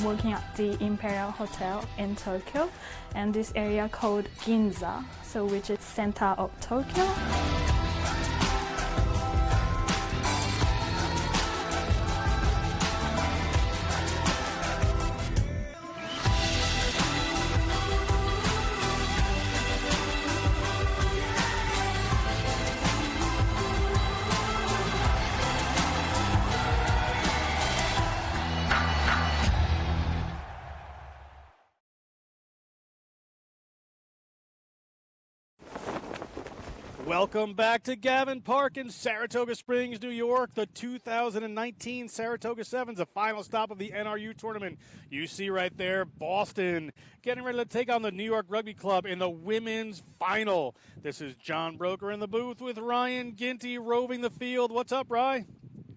working at the Imperial Hotel in Tokyo, and this area called Ginza, so which is center of Tokyo. Welcome back to Gavin Park in Saratoga Springs, New York. The 2019 Saratoga Sevens, the final stop of the NRU tournament. You see right there, Boston getting ready to take on the New York Rugby Club in the women's final. This is John Broker in the booth with Ryan Ginty roving the field. What's up, Rye?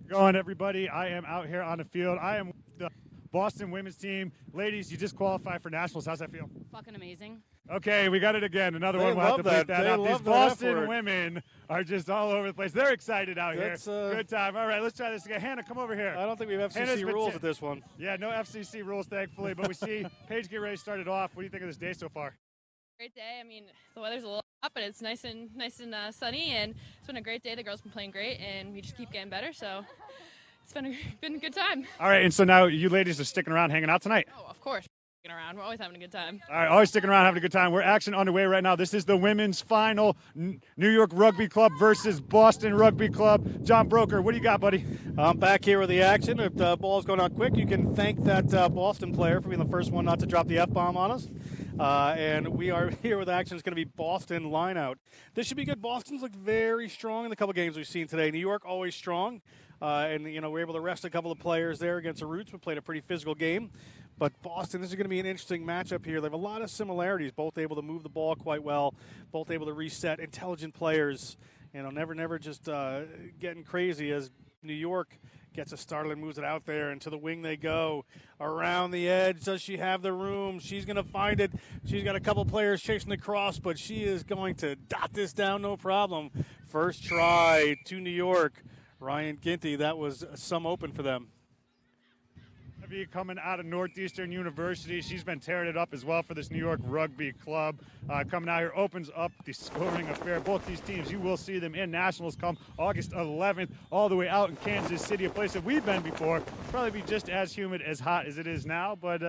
Going, everybody. I am out here on the field. I am with the Boston women's team. Ladies, you just qualified for nationals. How's that feel? Fucking amazing. Okay, we got it again. Another They one. We'll have to love bleep that. that out. They These love that Boston effort. women are just all over the place. They're excited out here. That's, Good time. All right, let's try this again. Hannah, come over here. I don't think we have Hannah's FCC been rules at this one. Yeah, no FCC rules, thankfully. But we see Paige get ready to start it off. What do you think of this day so far? Great day. I mean, the weather's a little up, but it's nice and sunny, and it's been a great day. The girls been playing great, and we just keep getting better. So it's been a good time. All right, and so now you ladies are sticking around, hanging out tonight. Oh, of course. Around. We're always having a good time. All right, always sticking around, having a good time. We're action underway right now. This is the women's final, New York Rugby Club versus Boston Rugby Club. John Broker, what do you got, buddy? I'm back here with the action. If the ball's going out quick, you can thank that Boston player for being the first one not to drop the F-bomb on us. And we are here with action. It's going to be Boston line-out. This should be good. Boston's looked very strong in the couple games we've seen today. New York always strong. And, you know, we're able to rest a couple of players there against the Roots. We played a pretty physical game. But Boston, this is going to be an interesting matchup here. They have a lot of similarities, both able to move the ball quite well, both able to reset, intelligent players, you know, never just getting crazy as New York gets a startle and moves it out there, and to the wing they go. Around the edge, does she have the room? She's going to find it. She's got a couple players chasing the cross, but she is going to dot this down, no problem. First try to New York. Ryan Ginty, that was some open for them. Coming out of Northeastern University. She's been tearing it up as well for this New York Rugby Club. Coming out here opens up the scoring affair. Both these teams, you will see them in nationals come August 11th, all the way out in Kansas City, a place that we've been before. Probably be just as humid, as hot as it is now, but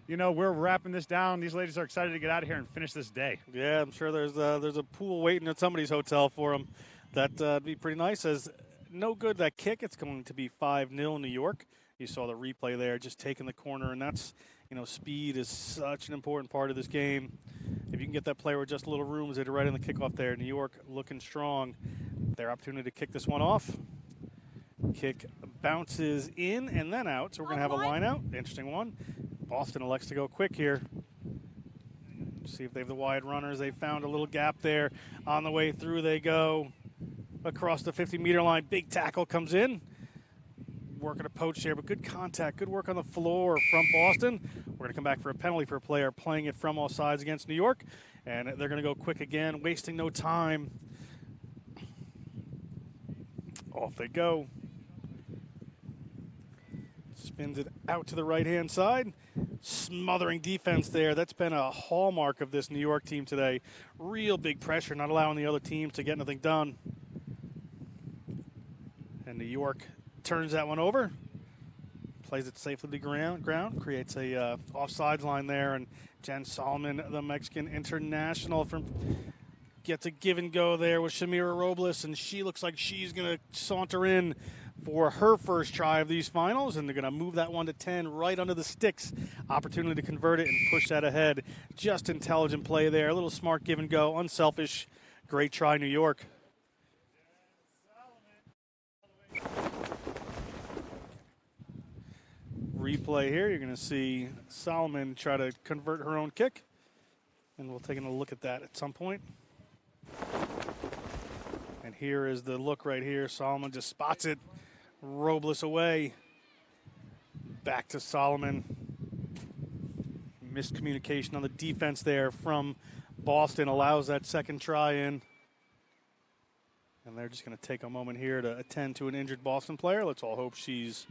you know, we're wrapping this down. These ladies are excited to get out of here and finish this day. Yeah, I'm sure there's a pool waiting at somebody's hotel for them. That'd be pretty nice. As no good that kick. It's going to be 5-0 New York. You saw the replay there, just taking the corner, and that's, you know, speed is such an important part of this game. If you can get that player with just a little room, as they did right in the kickoff there, New York looking strong. Their opportunity to kick this one off. Kick bounces in and then out, so we're going to have a line out. Interesting one. Boston elects to go quick here. See if they have the wide runners. They found a little gap there. On the way through they go. Across the 50-meter line, big tackle comes in. Working a poach here, but good contact, good work on the floor from Boston. We're going to come back for a penalty for a player playing it from all sides against New York, and they're going to go quick again, wasting no time. Off they go. Spins it out to the right-hand side. Smothering defense there. That's been a hallmark of this New York team today. Real big pressure, not allowing the other teams to get anything done. And New York turns that one over, plays it safely to ground, creates a offsides line there, and Jen Solomon, the Mexican international, gets a give and go there with Shamira Robles, and she looks like she's going to saunter in for her first try of these finals, and they're going to move that one to 10 right under the sticks. Opportunity to convert it and push that ahead. Just intelligent play there, a little smart give and go, unselfish. Great try, New York. Replay here, you're going to see Solomon try to convert her own kick, and we'll take a look at that at some point. And here is the look right here. Solomon just spots it. Robles away. Back to Solomon. Miscommunication on the defense there from Boston allows that second try in. And they're just going to take a moment here to attend to an injured Boston player. Let's all hope she's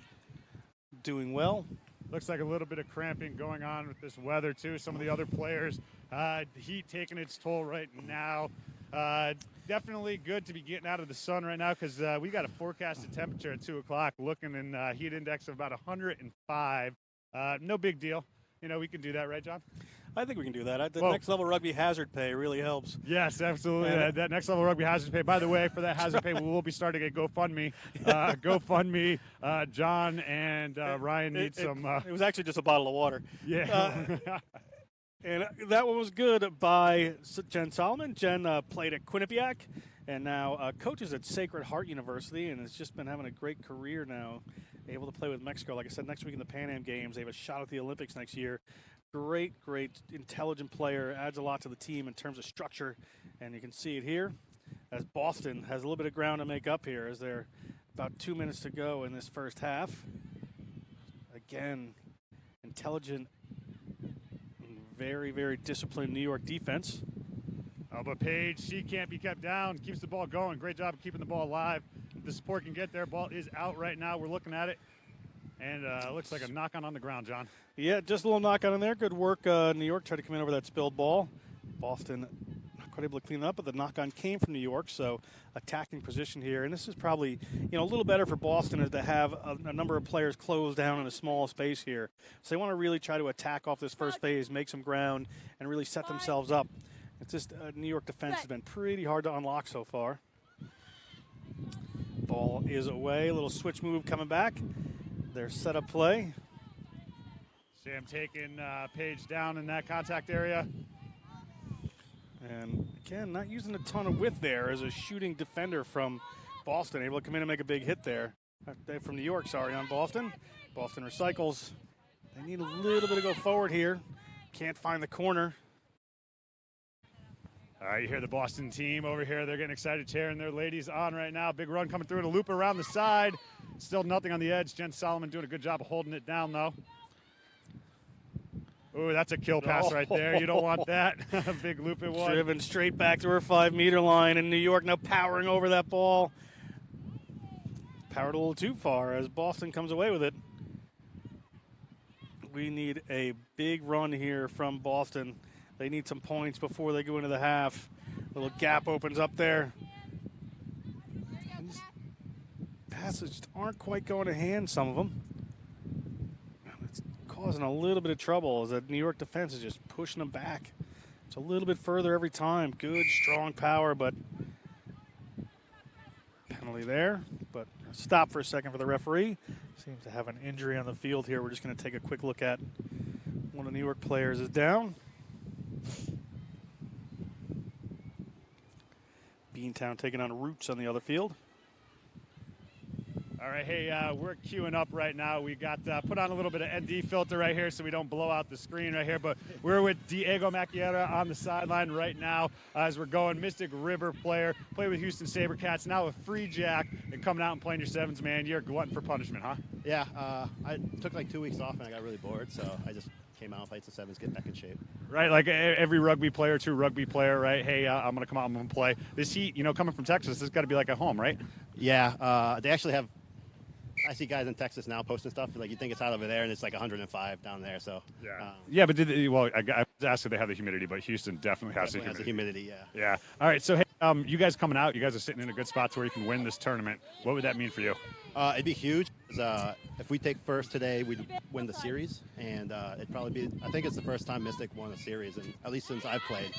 doing well. Looks like a little bit of cramping going on with this weather, too. Some of the other players, the heat taking its toll right now. Definitely good to be getting out of the sun right now because we got a forecasted temperature at 2 o'clock, looking in heat index of about 105. No big deal. You know, we can do that, right, John? I think we can do that. The Whoa. next level rugby hazard pay really helps. Yes, absolutely. And That next level rugby hazard pay. By the way, for that hazard pay, we will be starting a GoFundMe. GoFundMe. John and Ryan need some. It was actually just a bottle of water. Yeah. And that one was good by Jen Solomon. Jen played at Quinnipiac and now coaches at Sacred Heart University and has just been having a great career now, able to play with Mexico. Like I said, next week in the Pan Am Games, they have a shot at the Olympics next year. Great, intelligent player, adds a lot to the team in terms of structure, and you can see it here as Boston has a little bit of ground to make up here as they're about 2 minutes to go in this first half. Again, intelligent, very, very disciplined New York defense. Oh, but Paige, she can't be kept down, keeps the ball going. Great job of keeping the ball alive. If the support can get there, ball is out right now. We're looking at it. And it looks like a knock-on on the ground, John. Yeah, just a little knock-on in there. Good work. New York tried to come in over that spilled ball. Boston not quite able to clean it up, but the knock-on came from New York, so attacking position here. And this is probably, a little better for Boston is to have a number of players close down in a small space here. So they want to really try to attack off this first phase, make some ground, and really set themselves up. It's just New York defense has been pretty hard to unlock so far. Ball is away. A little switch move coming back. Their setup play. Sam taking Paige down in that contact area. And again, not using a ton of width there as a shooting defender from Boston, able to come in and make a big hit there. From New York, sorry, on Boston. Boston recycles. They need a little bit to go forward here. Can't find the corner. All right, you hear the Boston team over here. They're getting excited, cheering their ladies on right now. Big run coming through and a loop around the side. Still nothing on the edge. Jen Solomon doing a good job of holding it down, though. Ooh, that's a kill pass right there. You don't want that. Big loop it was. Driven straight back to her 5-meter line, and New York now powering over that ball. Powered a little too far as Boston comes away with it. We need a big run here from Boston. They need some points before they go into the half. Little gap opens up there. These passes just aren't quite going to hand, some of them. It's causing a little bit of trouble as the New York defense is just pushing them back. It's a little bit further every time. Good, strong power, but penalty there. But stop for a second for the referee. Seems to have an injury on the field here. We're just going to take a quick look at one of the New York players is down. Beantown taking on Roots on the other field. All right, hey, we're queuing up right now. We got put on a little bit of ND filter right here so we don't blow out the screen right here. But we're with Diego Macchiera on the sideline right now as we're going. Mystic River player, played with Houston SaberCats, now a free jack, and coming out and playing your sevens, man. You're a glutton for punishment, huh? Yeah, I took like 2 weeks off and I got really bored, so I just came out, played some sevens, get back in shape. Right, like every rugby player, true rugby player, right? Hey, I'm going to come out, I'm going to play. This heat, coming from Texas, this has got to be like at home, right? Yeah, they actually have, I see guys in Texas now posting stuff, like you think it's hot over there, and it's like 105 down there, so. Yeah, but I was asked if they have the humidity, but Houston definitely has the humidity. Has the humidity, yeah. Yeah. All right, so hey, you guys coming out, you guys are sitting in a good spot to where you can win this tournament. What would that mean for you? It'd be huge. If we take first today, we'd win the series, and it'd probably be, I think it's the first time Mystic won a series, and at least since I've played,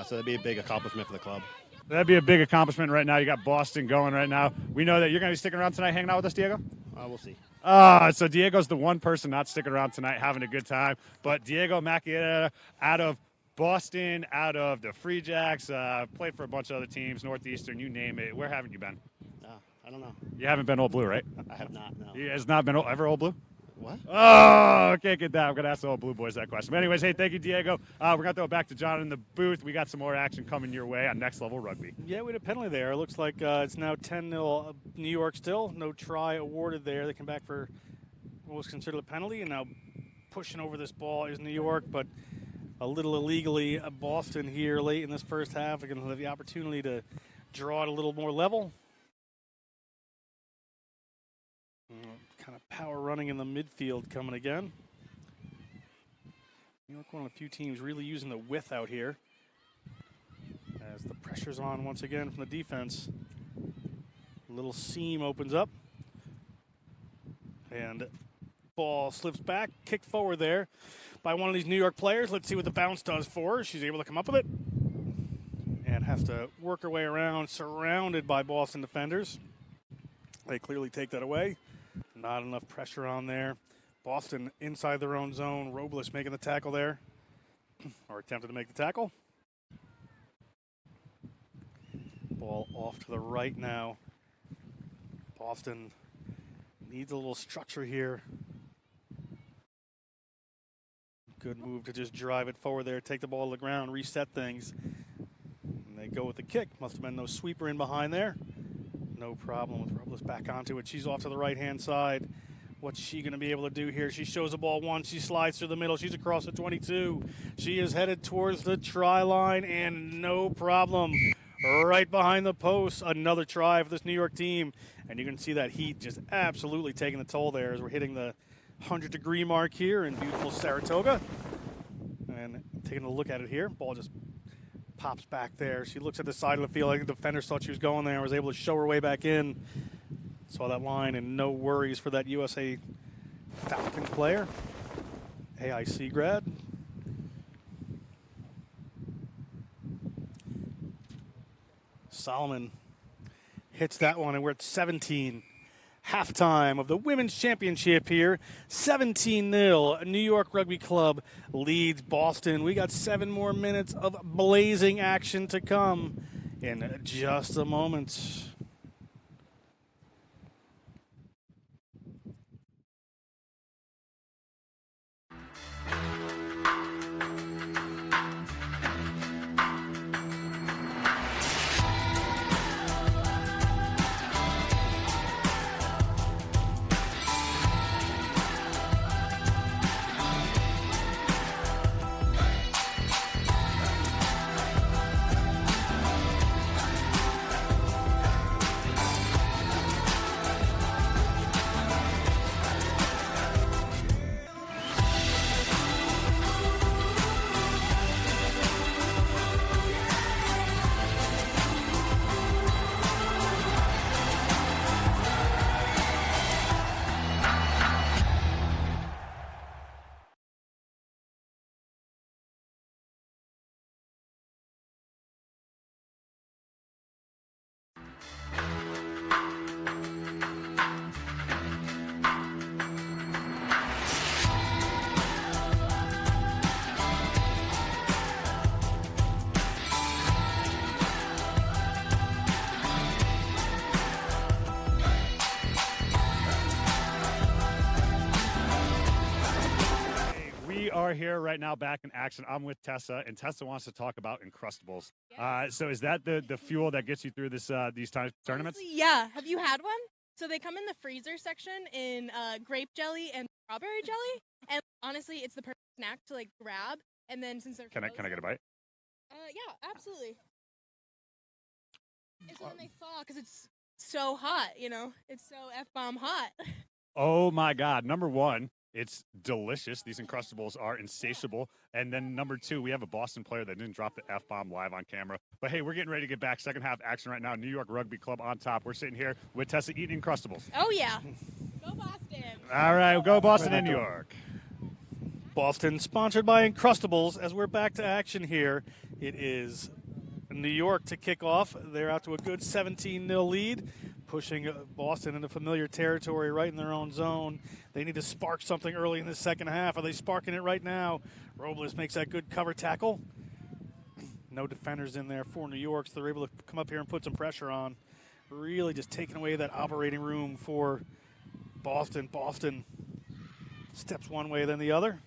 so that'd be a big accomplishment for the club. That'd be a big accomplishment right now. You got Boston going right now. We know that you're going to be sticking around tonight hanging out with us, Diego? We'll see. So Diego's the one person not sticking around tonight having a good time. But Diego Macchiera out of Boston, out of the Free Jacks, played for a bunch of other teams, Northeastern, you name it. Where haven't you been? I don't know. You haven't been Old Blue, right? I have not, no. He has not been ever Old Blue? What? Oh, I can't get that. I'm going to ask the Old Blue boys that question. But anyways, hey, thank you, Diego. We're going to throw it back to John in the booth. We got some more action coming your way on Next Level Rugby. Yeah, we had a penalty there. It looks like it's now 10-0 New York still. No try awarded there. They come back for what was considered a penalty, and now pushing over this ball is New York, but a little illegally Boston here late in this first half. They're going to have the opportunity to draw it a little more level. Kind of power running in the midfield coming again. New York, one of the few teams really using the width out here. As the pressure's on once again from the defense. Little seam opens up. And ball slips back, kicked forward there by one of these New York players. Let's see what the bounce does for her. She's able to come up with it. And has to work her way around, surrounded by Boston defenders. They clearly take that away. Not enough pressure on there. Boston inside their own zone. Robles making the tackle there. Or attempted to make the tackle. Ball off to the right now. Boston needs a little structure here. Good move to just drive it forward there, take the ball to the ground, reset things. And they go with the kick. Must have been no sweeper in behind there. No problem with Robles back onto it. She's off to the right-hand side. What's she going to be able to do here? She shows the ball once. She slides through the middle. She's across the 22. She is headed towards the try line, and no problem. Right behind the post. Another try for this New York team. And you can see that heat just absolutely taking the toll there as we're hitting the 100-degree mark here in beautiful Saratoga. And taking a look at it here. Ball just pops back there. She looks at the side of the field. I think the defenders thought she was going there. Was able to show her way back in. Saw that line, and no worries for that USA Falcon player. AIC grad. Solomon hits that one, and we're at 17. Halftime of the Women's Championship here. 17-0. New York Rugby Club leads Boston. We got 7 more minutes of blazing action to come in just a moment. Are here right now back in action. I'm with Tessa, and Tessa wants to talk about Uncrustables. Yes. So is that the fuel that gets you through this these tournaments? Honestly, yeah. Have you had one? So they come in the freezer section in grape jelly and strawberry jelly, and honestly, it's the perfect snack to like grab. And then since they're Can I get a bite? Yeah, absolutely. It's when they thaw because it's so hot. You know, it's so F-bomb hot. Oh my God! Number one, it's delicious. These Uncrustables are insatiable. And then number two, we have a Boston player that didn't drop the F-bomb live on camera. But hey, we're getting ready to get back. Second half action right now. New York Rugby Club on top. We're sitting here with Tessa eating Uncrustables. Oh yeah, go Boston! All right, go Boston and New York. Boston sponsored by Uncrustables. As we're back to action here, it is New York to kick off. They're out to a good 17-0 lead, pushing Boston into familiar territory right in their own zone. They need to spark something early in the second half. Are they sparking it right now? Robles makes that good cover tackle. No defenders in there for New York, so they're able to come up here and put some pressure on. Really just taking away that operating room for Boston. Boston steps one way, then the other.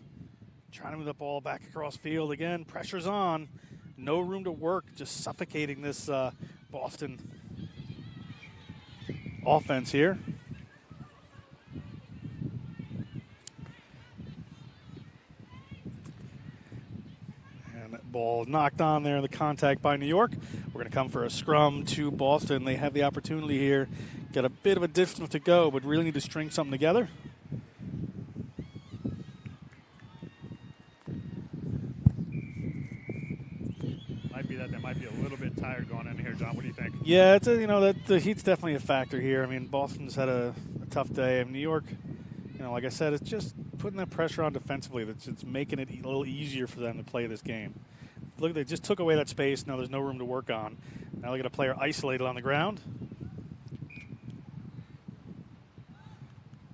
Trying to move the ball back across field again. Pressure's on. No room to work, just suffocating this Boston offense here. And that ball knocked on there, the contact by New York. We're going to come for a scrum to Boston. They have the opportunity here. Got a bit of a distance to go, but really need to string something together. said, they might be a little bit tired going in here. John, what do you think? Yeah, it's that the heat's definitely a factor here. I mean, Boston's had a tough day. And New York, like I said, it's just putting that pressure on defensively. It's making it a little easier for them to play this game. Look, they just took away that space. Now there's no room to work on. Now they got a player isolated on the ground.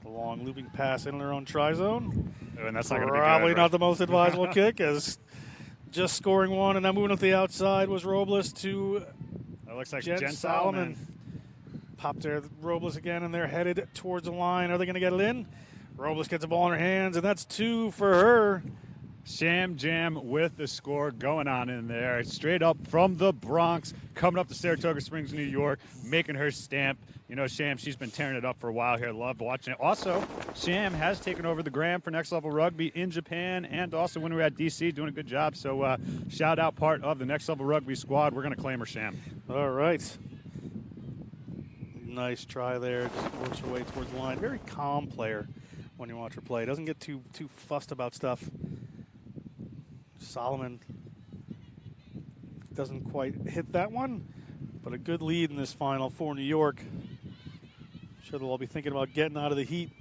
The long looping pass into their own try zone. Oh, and that's not probably not the most advisable kick, as just scoring one and now moving up the outside was Robles to That looks like Jen Solomon. Popped there, Robles again, and they're headed towards the line. Are they going to get it in? Robles gets the ball in her hands, and that's 2 for her. Sham Jam with the score going on in there. Straight up from the Bronx, coming up to Saratoga Springs, New York, making her stamp. Sham, she's been tearing it up for a while here. Love watching it. Also, Sham has taken over the Gram for Next Level Rugby in Japan, and also when we were at DC, doing a good job. So shout out part of the Next Level Rugby squad. We're going to claim her, Sham. All right. Nice try there. Just works her way towards the line. Very calm player when you watch her play. Doesn't get too fussed about stuff. Solomon doesn't quite hit that one, but a good lead in this final for New York. Sure they'll all be thinking about getting out of the heat.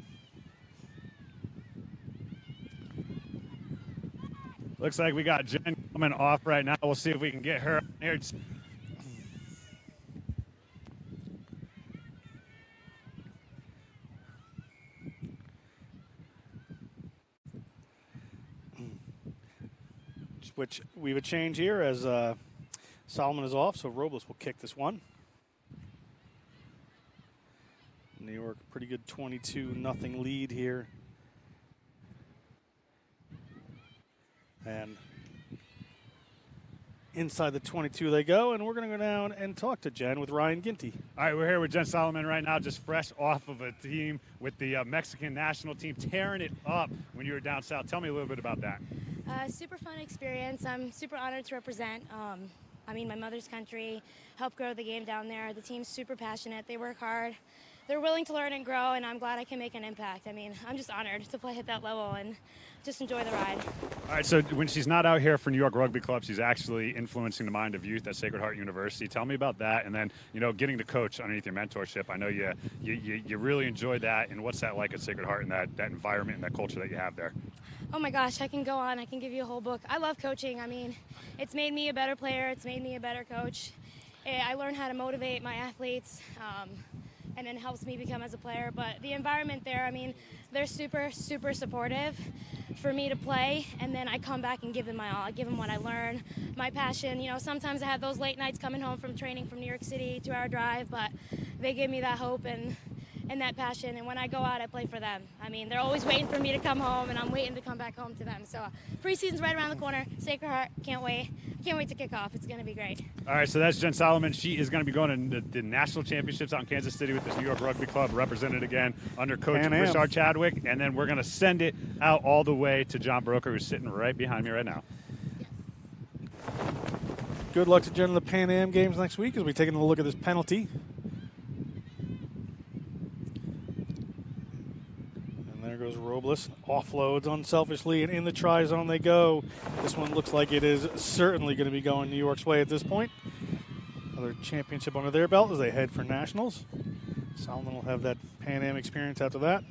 Looks like we got Jen coming off right now. We'll see if we can get her here. Which we have a change here as Solomon is off, so Robles will kick this one. New York, pretty good 22-0 lead here. And inside the 22 they go, and we're going to go down and talk to Jen with Ryan Ginty. All right, we're here with Jen Solomon right now, just fresh off of a team with the Mexican national team, tearing it up when you were down south. Tell me a little bit about that. Super fun experience. I'm super honored to represent, my mother's country, help grow the game down there. The team's super passionate. They work hard. They're willing to learn and grow, and I'm glad I can make an impact. I'm just honored to play at that level and just enjoy the ride. All right, so when she's not out here for New York Rugby Club, she's actually influencing the mind of youth at Sacred Heart University. Tell me about that, and then, getting to coach underneath your mentorship. I know you really enjoyed that, and what's that like at Sacred Heart and that environment and that culture that you have there? Oh my gosh, I can go on. I can give you a whole book. I love coaching. It's made me a better player. It's made me a better coach. I learned how to motivate my athletes. And then helps me become as a player. But the environment there, they're super, super supportive for me to play, and then I come back and give them my all. I give them what I learn, my passion. Sometimes I have those late nights coming home from training from New York City, 2-hour drive, but they give me that hope and that passion, and when I go out, I play for them. They're always waiting for me to come home, and I'm waiting to come back home to them. So preseason's right around the corner. Sacred Heart, can't wait. Can't wait to kick off. It's going to be great. All right, so that's Jen Solomon. She is going to be going to the national championships out in Kansas City with this New York Rugby Club, represented again under Coach Richard Chadwick, and then we're going to send it out all the way to John Broker, who's sitting right behind me right now. Good luck to Jen in the Pan Am Games next week as we're taking a look at this penalty. There goes Robles, offloads unselfishly, and in the try zone they go. This one looks like it is certainly going to be going New York's way at this point. Another championship under their belt as they head for nationals. Solomon will have that Pan Am experience after that.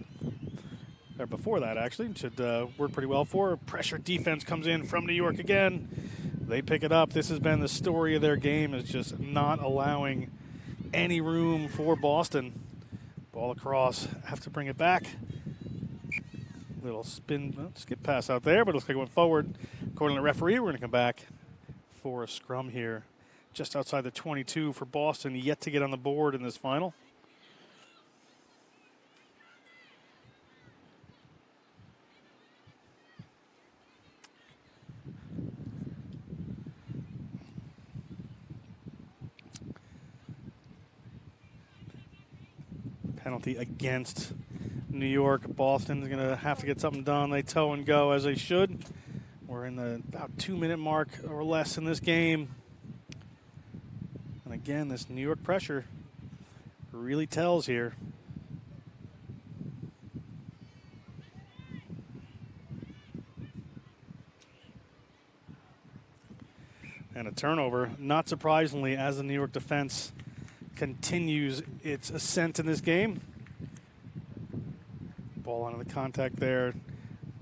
Or before that, actually. Should work pretty well for her. Pressure defense comes in from New York again. They pick it up. This has been the story of their game, is just not allowing any room for Boston. Ball across, have to bring it back. Little spin, skip pass out there, but it looks like it went forward. According to the referee, we're going to come back for a scrum here just outside the 22 for Boston, yet to get on the board in this final. Penalty against New York. Boston's going to have to get something done. They toe and go as they should. We're in the about 2-minute mark or less in this game. And again, this New York pressure really tells here. And a turnover, not surprisingly, as the New York defense continues its ascent in this game. Ball onto the contact there.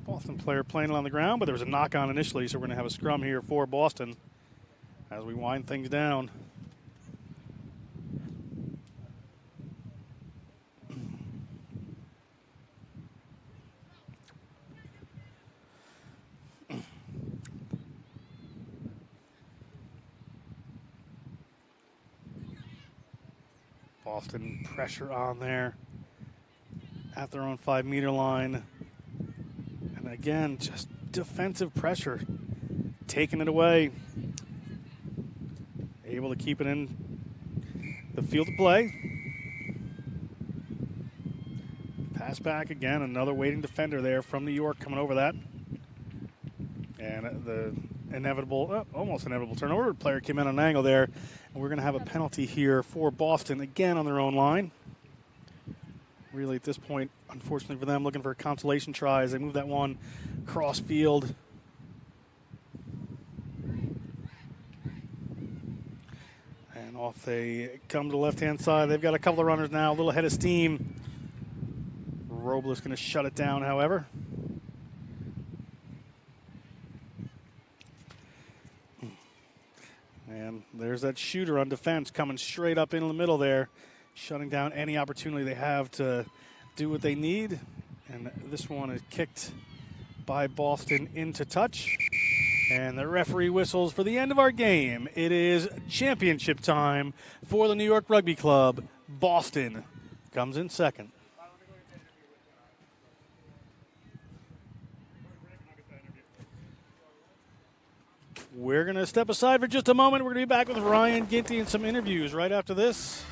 Boston player playing it on the ground, but there was a knock on initially, so we're going to have a scrum here for Boston as we wind things down. Boston pressure on there at their own 5-meter line. And again, just defensive pressure, taking it away. Able to keep it in the field of play. Pass back again, another waiting defender there from New York coming over that. And the inevitable, almost inevitable turnover. The player came in on an angle there. And we're going to have a penalty here for Boston, again on their own line. Really, at this point, unfortunately for them, looking for a consolation try as they move that one cross field. And off they come to the left-hand side. They've got a couple of runners now, a little head of steam. Robles going to shut it down, however. And there's that shooter on defense coming straight up in the middle there, shutting down any opportunity they have to do what they need. And this one is kicked by Boston into touch. And the referee whistles for the end of our game. It is championship time for the New York Rugby Club. Boston comes in second. We're going to step aside for just a moment. We're going to be back with Ryan Ginty and some interviews right after this.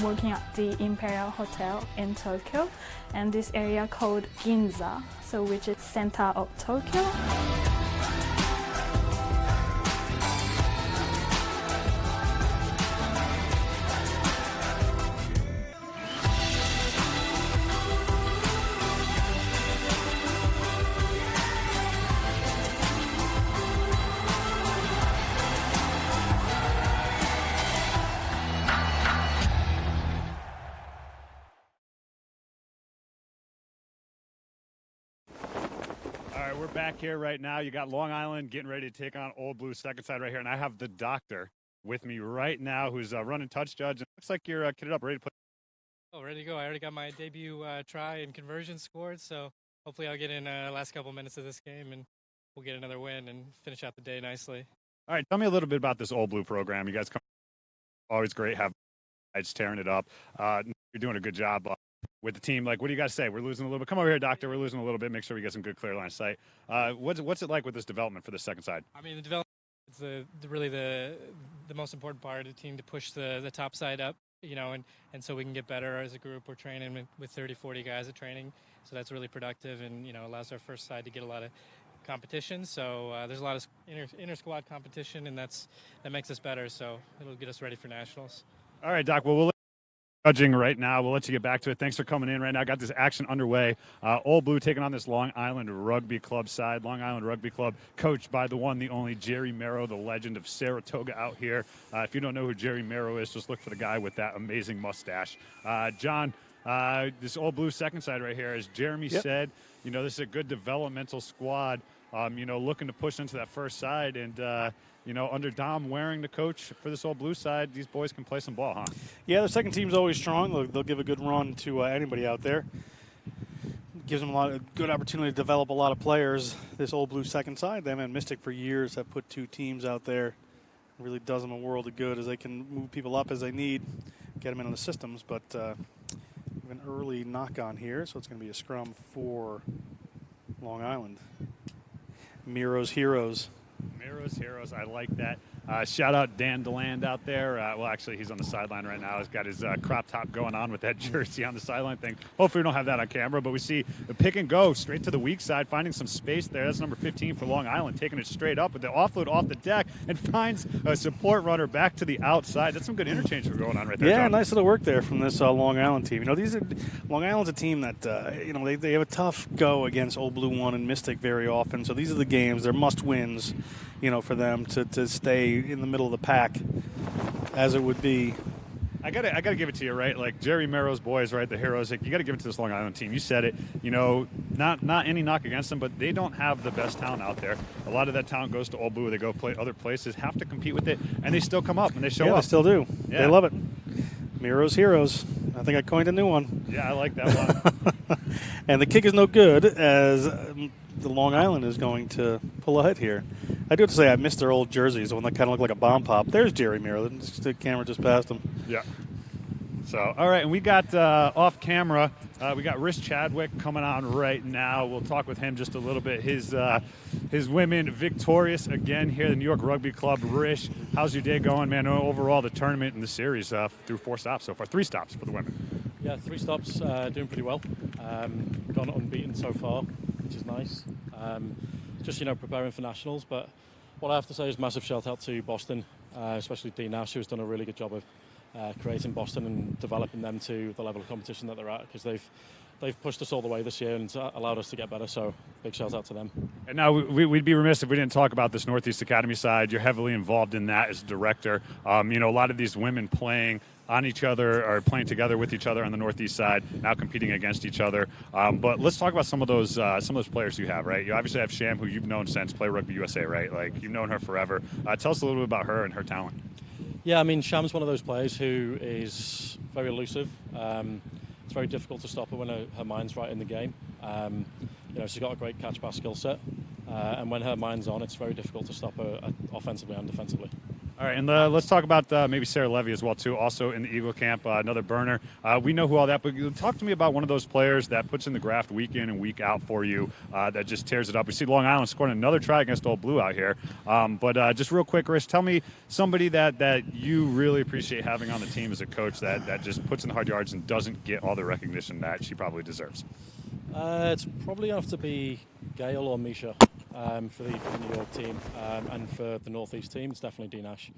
Working at the Imperial Hotel in Tokyo, and this area called Ginza, so which is center of Tokyo. We're back here right now. You got Long Island getting ready to take on Old Blue second side right here, and I have the doctor with me right now who's running touch judge. It looks like you're kitted up, ready to play. Oh, ready to go. I already got my debut try and conversion scored, so hopefully I'll get in last couple minutes of this game and we'll get another win and finish out the day nicely. All right, tell me a little bit about this Old Blue program. You guys come always great, have guys tearing it up. You're doing a good job with the team. Like, what do you guys say? We're losing a little bit. Come over here, doctor. We're losing a little bit. Make sure we get some good clear line of sight. What's it like with this development for the second side? I mean, the development is really the most important part of the team, to push the top side up, you know, and so we can get better as a group. We're training with 30, 40 guys at training, so that's really productive and, you know, allows our first side to get a lot of competition. So there's a lot of inter squad competition, and that makes us better. So it'll get us ready for nationals. All right, Doc. Well, we'll judging right now. We'll let you get back to it. Thanks for coming in right now. Got this action underway. Old Blue taking on this Long Island Rugby Club side. Long Island Rugby Club coached by the one, the only Jerry Marrow, the legend of Saratoga out here. If you don't know who Jerry Marrow is, just look for the guy with that amazing mustache. John, This Old Blue second side right here, as Jeremy said, you know, this is a good developmental squad, you know, looking to push into that first side. And, you know, under Dom Waring, the coach for this Old Blue side, these boys can play some ball, huh? Yeah, the second team's always strong. They'll give a good run to anybody out there. Gives them a lot of good opportunity to develop a lot of players. This Old Blue second side, them and Mystic for years have put 2 teams out there. It really does them a world of good as they can move people up as they need, get them into the systems. But an early knock on here, so it's going to be a scrum for Long Island. Miro's Heroes. Miro's Heroes, I like that. Shout out Dan DeLand out there. Well, actually, he's on the sideline right now. He's got his crop top going on with that jersey on the sideline thing. Hopefully, we don't have that on camera, but we see the pick and go straight to the weak side, finding some space there. That's number 15 for Long Island, taking it straight up with the offload off the deck and finds a support runner back to the outside. That's some good interchange going on right there. Yeah, John. nice little work there from this Long Island team. You know, Long Island's a team that, you know, they have a tough go against Old Blue 1 and Mystic very often. So these are the games, they're must-wins, you know, for them to stay in the middle of the pack, as it would be. I gotta give it to you, right? Like Jerry Merrill's boys, right? The Heroes. Like, you got to give it to this Long Island team. You said it. You know, not any knock against them, but they don't have the best talent out there. A lot of that talent goes to Old Blue. They go play other places, have to compete with it, and they still come up and they show up. They still do. Yeah. They love it. Miro's Heroes. I think I coined a new one. Yeah, I like that one. And the kick is no good as the Long Island is going to pull a hit here. I do have to say I missed their old jerseys, the one that kind of looked like a bomb pop. There's Jerry Miro. The camera just passed him. Yeah. So, all right, and we got off camera, we got Rish Chadwick coming on right now. We'll talk with him just a little bit. His women victorious again here at the New York Rugby Club. Rish, how's your day going, man? Overall, the tournament and the series through 4 stops so far. 3 stops for the women. Yeah, 3 stops, doing pretty well. Gone unbeaten so far, which is nice. Just, you know, preparing for nationals. But what I have to say is massive shout out to Boston, especially Dean Nash, who's done a really good job of creating Boston and developing them to the level of competition that they're at, because they've pushed us all the way this year and allowed us to get better. So big shout out to them. And now we'd be remiss if we didn't talk about this Northeast Academy side. You're heavily involved in that as director. You know, a lot of these women playing on each other or playing together with each other on the Northeast side, now competing against each other. But let's talk about some of those players you have, right? You obviously have Sham, who you've known since Play Rugby USA, right? Like, you've known her forever. Tell us a little bit about her and her talent. Yeah, I mean, Sham's one of those players who is very elusive. It's very difficult to stop her when her mind's right in the game. You know, she's got a great catch-pass skill set, and when her mind's on, it's very difficult to stop her offensively and defensively. All right, and let's talk about maybe Sarah Levy as well, too, also in the Eagle Camp, another burner. We know who all that, but talk to me about one of those players that puts in the graft week in and week out for you, that just tears it up. We see Long Island scoring another try against Old Blue out here. But just real quick, Rich, tell me somebody that you really appreciate having on the team as a coach that just puts in the hard yards and doesn't get all the recognition that she probably deserves. It's probably going to have to be Gail or Misha for the New York team, and for the Northeast team, it's definitely Dean Ash.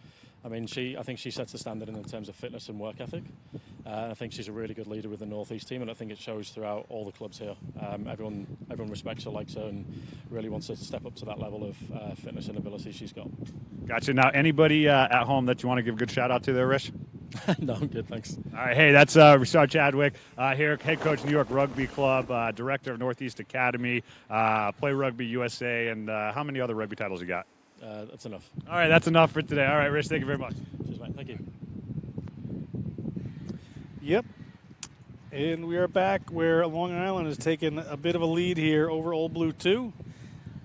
I mean, I think she sets the standard in terms of fitness and work ethic. I think she's a really good leader with the Northeast team, and I think it shows throughout all the clubs here. Everyone respects her, likes her, and really wants her to step up to that level of fitness and ability she's got. Gotcha. Now, anybody at home that you want to give a good shout out to there, Rich? No, I'm good, thanks. All right, hey, that's Rashad Chadwick here, head coach, New York Rugby Club, director of Northeast Academy, Play Rugby USA, and how many other rugby titles you got? That's enough. All right, that's enough for today. All right, Rich, thank you very much. Cheers, mate. Thank you. Yep. And we are back where Long Island has taken a bit of a lead here over Old Blue 2.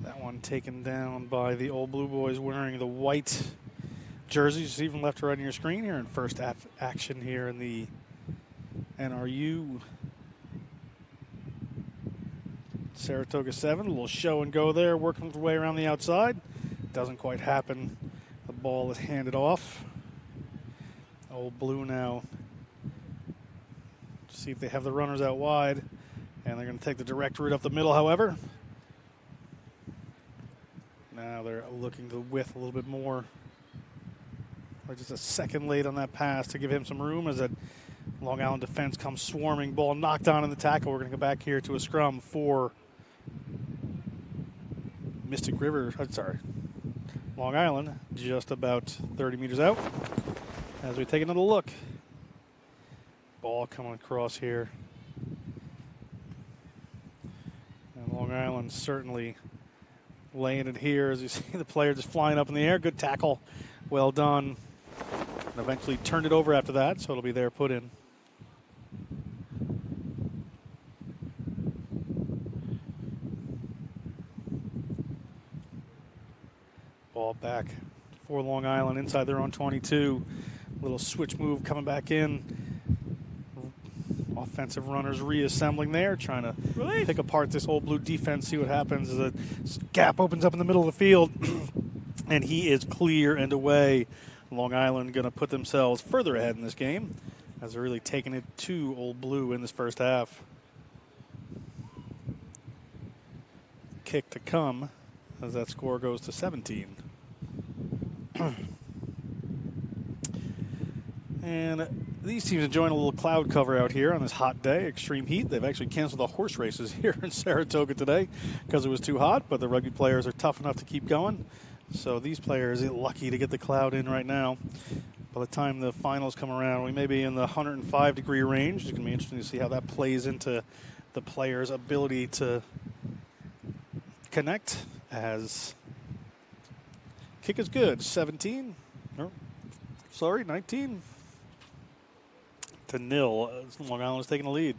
That one taken down by the Old Blue boys wearing the white jerseys, even left to right on your screen here in first action here in the NRU Saratoga 7. A little show and go there, working its way around the outside. Doesn't quite happen. The ball is handed off. Old Blue now. See if they have the runners out wide. And they're going to take the direct route up the middle, however. Now they're looking to width a little bit more. Or just a second late on that pass to give him some room as that Long Island defense comes swarming. Ball knocked on in the tackle. We're going to go back here to a scrum for Mystic River. Long Island, just about 30 meters out. As we take another look. Ball coming across here. Long Island certainly laying it here as you see the player just flying up in the air. Good tackle. Well done. And eventually turned it over after that, so it'll be there put in. Ball back for Long Island inside their own 22. Little switch move coming back in. Offensive runners reassembling there, trying to pick apart this Old Blue defense, see what happens as a gap opens up in the middle of the field. And he is clear and away. Long Island going to put themselves further ahead in this game as they're really taking it to Old Blue in this first half. Kick to come as that score goes to 17. And these teams enjoying a little cloud cover out here on this hot day, extreme heat. They've actually canceled the horse races here in Saratoga today because it was too hot, but the rugby players are tough enough to keep going. So these players are lucky to get the cloud in right now. By the time the finals come around, we may be in the 105-degree range. It's going to be interesting to see how that plays into the players' ability to connect as kick is good. 19 to nil. Long Island is taking the lead.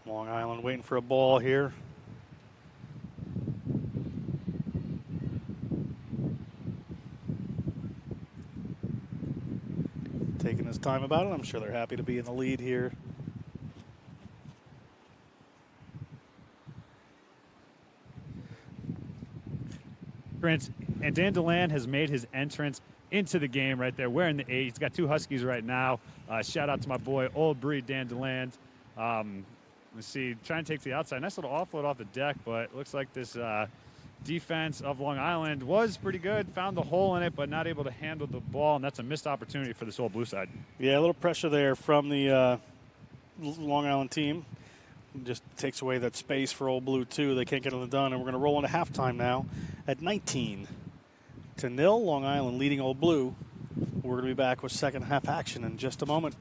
Long Island waiting for a ball here. Taking his time about it. I'm sure they're happy to be in the lead here. And Dan DeLand has made his entrance into the game right there, wearing the 8. He's got 2 Huskies right now. Shout out to my boy, Old Breed Dan DeLand. Let's see, trying to take to the outside. Nice little offload off the deck, but it looks like this defense of Long Island was pretty good. Found the hole in it, but not able to handle the ball, and that's a missed opportunity for this Old Blue side. Yeah, a little pressure there from the Long Island team. Just takes away that space for Old Blue, too. They can't get it done, and we're going to roll into halftime now at 19 to nil. Long Island leading Old Blue. We're going to be back with second half action in just a moment.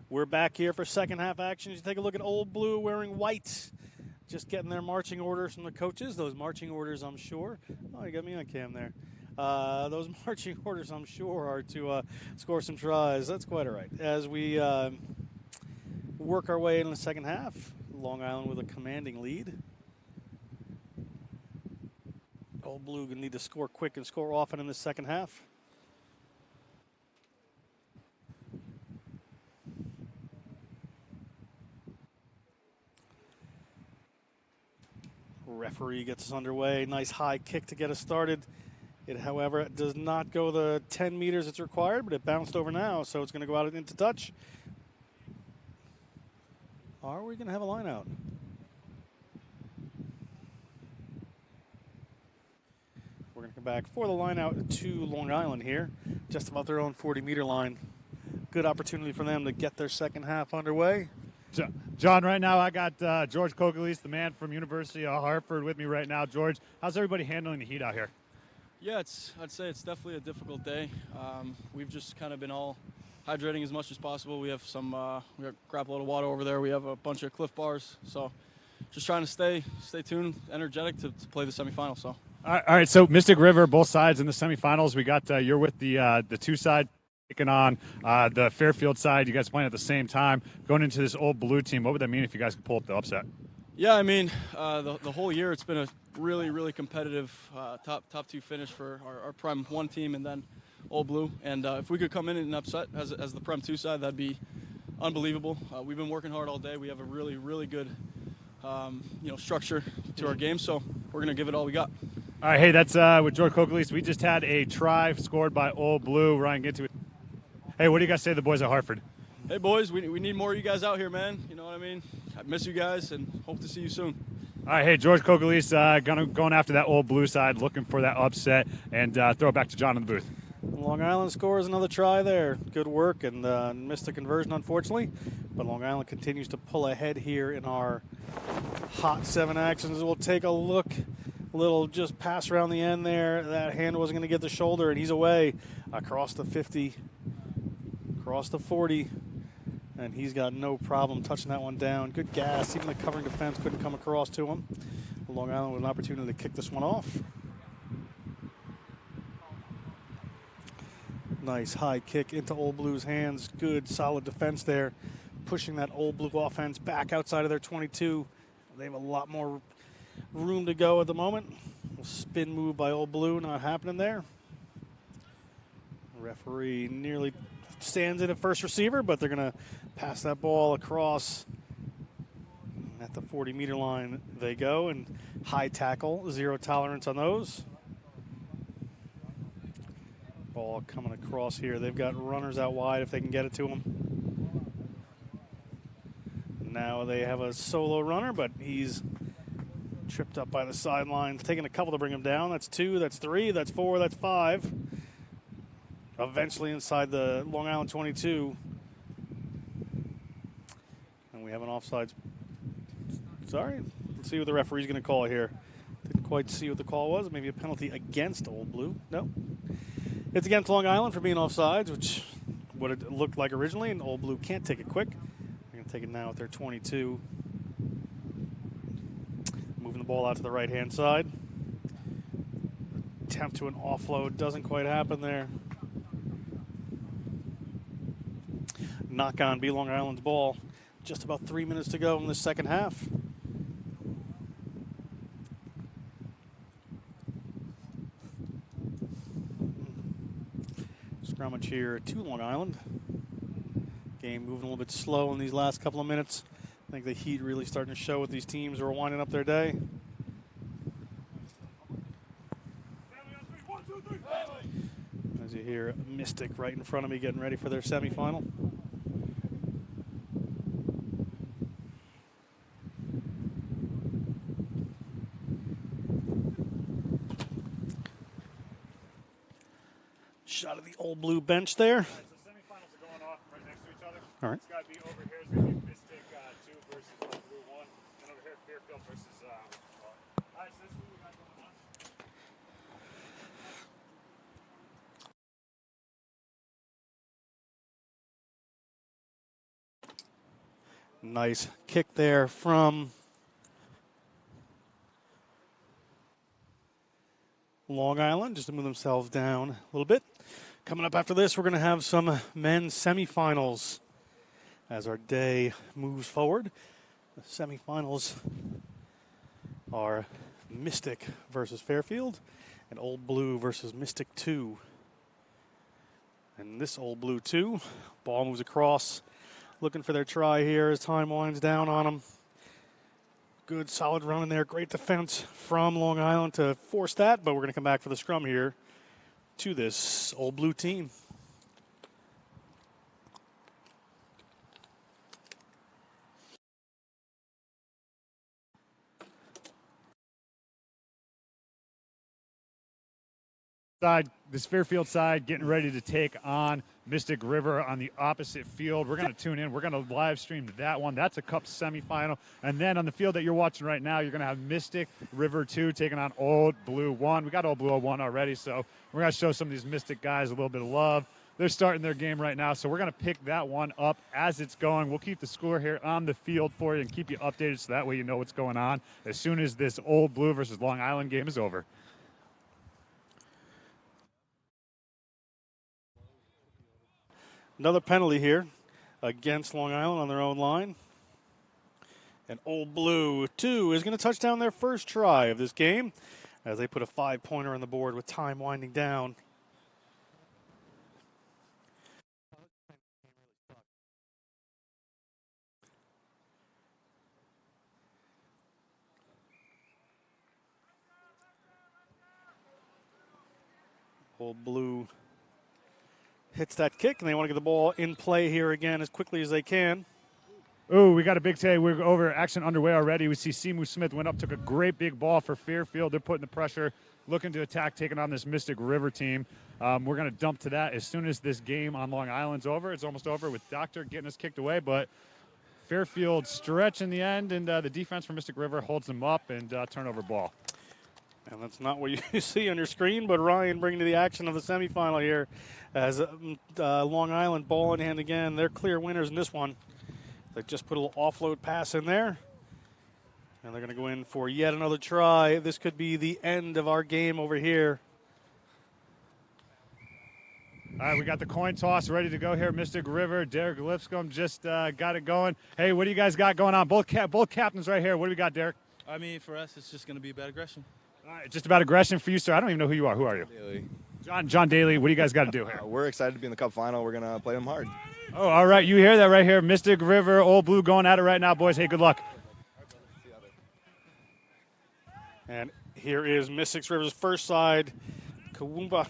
We're back here for second half action. You take a look at Old Blue wearing white. Just getting their marching orders from the coaches. Those marching orders, I'm sure. Oh, you got me on cam there. Those marching orders, I'm sure, are to score some tries. That's quite all right. As we work our way into the second half, Long Island with a commanding lead. Old Blue going to need to score quick and score often in the second half. Referee gets us underway. Nice high kick to get us started. It, however, does not go the 10 meters it's required, but it bounced over now, so it's going to go out into touch. Are we going to have a line out? We're going to come back for the line out to Long Island here, just about their own 40-meter line. Good opportunity for them to get their second half underway. John, right now I got George Kogelis, the man from University of Hartford, with me right now. George, how's everybody handling the heat out here? Yeah, I'd say it's definitely a difficult day. We've just kind of been all hydrating as much as possible. We have we got a crap load of water over there. We have a bunch of Cliff Bars, so just trying to stay tuned, energetic to play the semifinals. So. All right, so Mystic River, both sides in the semifinals. We got you're with the two side taking on the Fairfield side. You guys playing at the same time, going into this Old Blue team. What would that mean if you guys could pull up the upset? Yeah, I mean, the whole year it's been a really competitive top two finish for our Prem 1 team and then Old Blue. And if we could come in and upset as the Prem 2 side, that'd be unbelievable. We've been working hard all day. We have a really good structure to our game, so we're gonna give it all we got. All right, hey, that's with George Kokalis. We just had a try scored by Old Blue. Ryan, get to it. Hey, what do you guys say to the boys at Hartford? Hey, boys, we need more of you guys out here, man. You know what I mean? I miss you guys and hope to see you soon. All right, hey, George Kokalis going after that Old Blue side, looking for that upset, and throw it back to John in the booth. Long Island scores another try there. Good work and missed the conversion, unfortunately. But Long Island continues to pull ahead here in our hot 7 actions. We'll take a look. Little just pass around the end there. That hand wasn't going to get the shoulder, and he's away across the 50, across the 40, and he's got no problem touching that one down. Good gas. Even the covering defense couldn't come across to him. Long Island with an opportunity to kick this one off. Nice high kick into Old Blue's hands. Good solid defense there, pushing that Old Blue offense back outside of their 22. They have a lot more room to go at the moment. A spin move by Old Blue, not happening there. Referee nearly stands in at first receiver, but they're going to pass that ball across at the 40-meter line. They go, and high tackle, zero tolerance on those. Ball coming across here. They've got runners out wide if they can get it to them. Now they have a solo runner, but he's tripped up by the sideline. Taking a couple to bring him down. That's 2, that's 3, that's 4, that's 5. Eventually inside the Long Island 22. And we have an offsides. Sorry. Let's see what the referee's going to call here. Didn't quite see what the call was. Maybe a penalty against Old Blue. No. It's against Long Island for being offsides, which what it looked like originally, and Old Blue can't take it quick. They're going to take it now at their 22. Moving the ball out to the right-hand side. Attempt to an offload doesn't quite happen there. Knock on, be Long Island's ball. Just about 3 minutes to go in the second half. Scrummage here to Long Island. Game moving a little bit slow in these last couple of minutes. I think the heat really starting to show with these teams who are winding up their day. As you hear Mystic right in front of me getting ready for their semifinal. Shot of the Old Blue bench there. All right, so semifinals are going off right next to each other. All right. It's got to be over here. It's going to be Mystic 2 versus Old Blue 1. And over here, Fairfield versus all right, so this is what we got going on. Nice kick there from Long Island, just to move themselves down a little bit. Coming up after this, we're going to have some men's semifinals as our day moves forward. The semifinals are Mystic versus Fairfield and Old Blue versus Mystic 2. And this Old Blue 2, ball moves across, looking for their try here as time winds down on them. Good solid run in there. Great defense from Long Island to force that, but we're going to come back for the scrum here to this Old Blue team. This Fairfield side getting ready to take on Mystic River on the opposite field. We're going to tune in. We're going to live stream that one. That's a Cup semifinal. And then on the field that you're watching right now, you're going to have Mystic River 2 taking on Old Blue 1. We got Old Blue 1 already, so we're going to show some of these Mystic guys a little bit of love. they're starting their game right now. So we're going to pick that one up as it's going. We'll keep the score here on the field for you and keep you updated so that way you know what's going on as soon as this Old Blue versus Long Island game is over. Another penalty here against Long Island on their own line. And Old Blue 2 is going to touch down their first try of this game as they put a 5-pointer on the board with time winding down. Old Blue hits that kick, and they want to get the ball in play here again as quickly as they can. Ooh, we got a big take. We're over, action underway already. We see Simu Smith went up, took a great big ball for Fairfield. They're putting the pressure, looking to attack, taking on this Mystic River team. We're going to dump to that as soon as this game on Long Island's over. It's almost over with Doctor getting us kicked away, but Fairfield stretch in the end, and the defense for Mystic River holds them up and turnover ball. And that's not what you see on your screen, but Ryan bringing to the action of the semifinal here as Long Island ball in hand again. They're clear winners in this one. They just put a little offload pass in there. And they're going to go in for yet another try. This could be the end of our game over here. All right, we got the coin toss ready to go here. Mystic River, Derek Lipscomb just got it going. Hey, what do you guys got going on? Both captains right here. What do we got, Derek? I mean, for us, it's just going to be about aggression. All right, just about aggression for you, sir. I don't even know who you are. Who are you? Daly. John Daly. What do you guys got to do here? We're excited to be in the Cup final. We're going to play them hard. Oh, all right. You hear that right here. Mystic River, Old Blue going at it right now, boys. Hey, good luck. And here is Mystic River's first side. Kawumba.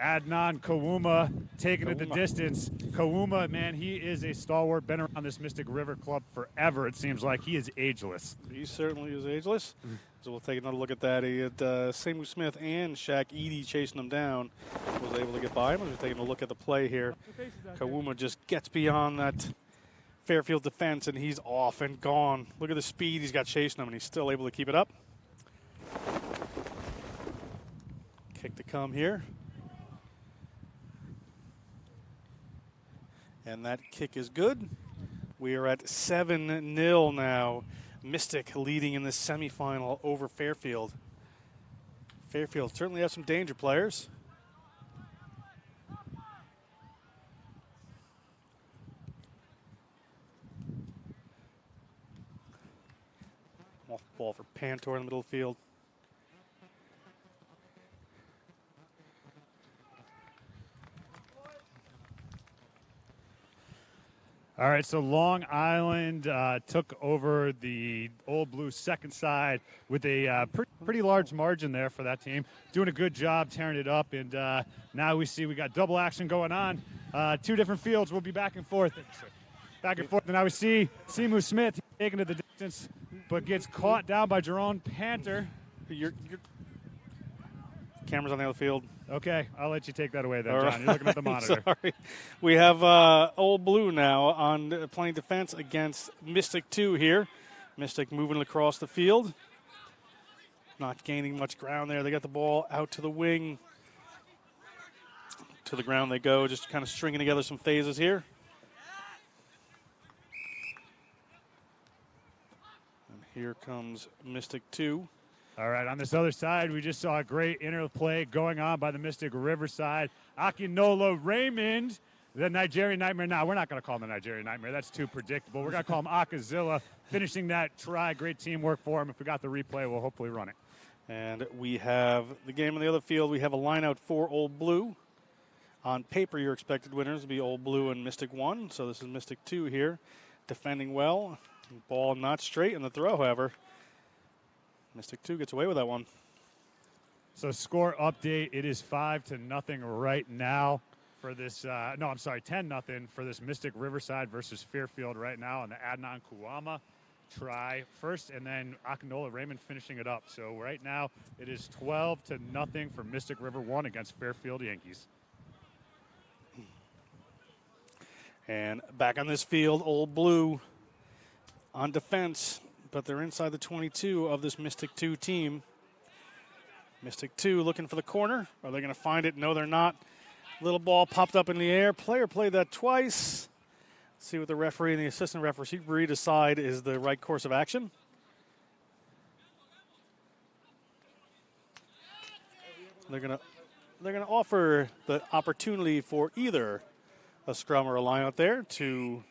Adnan Kawuma taking it the distance. Kawuma, man, he is a stalwart. Been around this Mystic River club forever, it seems like. He is ageless. He certainly is ageless. So we'll take another look at that. He had Simu Smith and Shaq Eady chasing him down. Was able to get by him. We're taking a look at the play here. Kawuma just gets beyond that Fairfield defense, and he's off and gone. Look at the speed he's got chasing him, and he's still able to keep it up. Kick to come here. And that kick is good. We are at 7-0 now. Mystic leading in the semifinal over Fairfield. Fairfield certainly has some danger players. Off ball for Pantor in the middle of the field. All right, so Long Island took over the Old Blue second side with a pretty large margin there for that team. Doing a good job tearing it up, and now we see we got double action going on. Two different fields. We'll be back and forth. And now we see Simu Smith taking to the distance, but gets caught down by Jerome Panter. Your camera's on the other field. Okay, I'll let you take that away then, John. Right. You're looking at the monitor. Sorry. We have Old Blue now on playing defense against Mystic 2 here. Mystic moving across the field. Not gaining much ground there. They got the ball out to the wing. To the ground they go, just kind of stringing together some phases here. And here comes Mystic 2. All right, on this other side, we just saw a great interplay going on by the Mystic Riverside. Akinola Raymond, the Nigerian Nightmare. Now, we're not going to call him the Nigerian Nightmare. That's too predictable. We're going to call him Akazilla, finishing that try. Great teamwork for him. If we got the replay, we'll hopefully run it. And we have the game on the other field. We have a line out for Old Blue. On paper, your expected winners will be Old Blue and Mystic 1. So this is Mystic 2 here, defending well. Ball not straight in the throw, however. Mystic 2 gets away with that one. So score update, it is 5-0 right now for this, 10-0 for this Mystic Riverside versus Fairfield right now on the Adnan Kuwama try first, and then Akinola Raymond finishing it up. So right now it is 12-0 for Mystic River 1 against Fairfield Yankees. And back on this field, Old Blue on defense, but they're inside the 22 of this Mystic 2 team. Mystic 2 looking for the corner. Are they going to find it? No, they're not. Little ball popped up in the air. Player played that twice. Let's see what the referee and the assistant referee decide is the right course of action. They're gonna offer the opportunity for either a scrum or a line out there to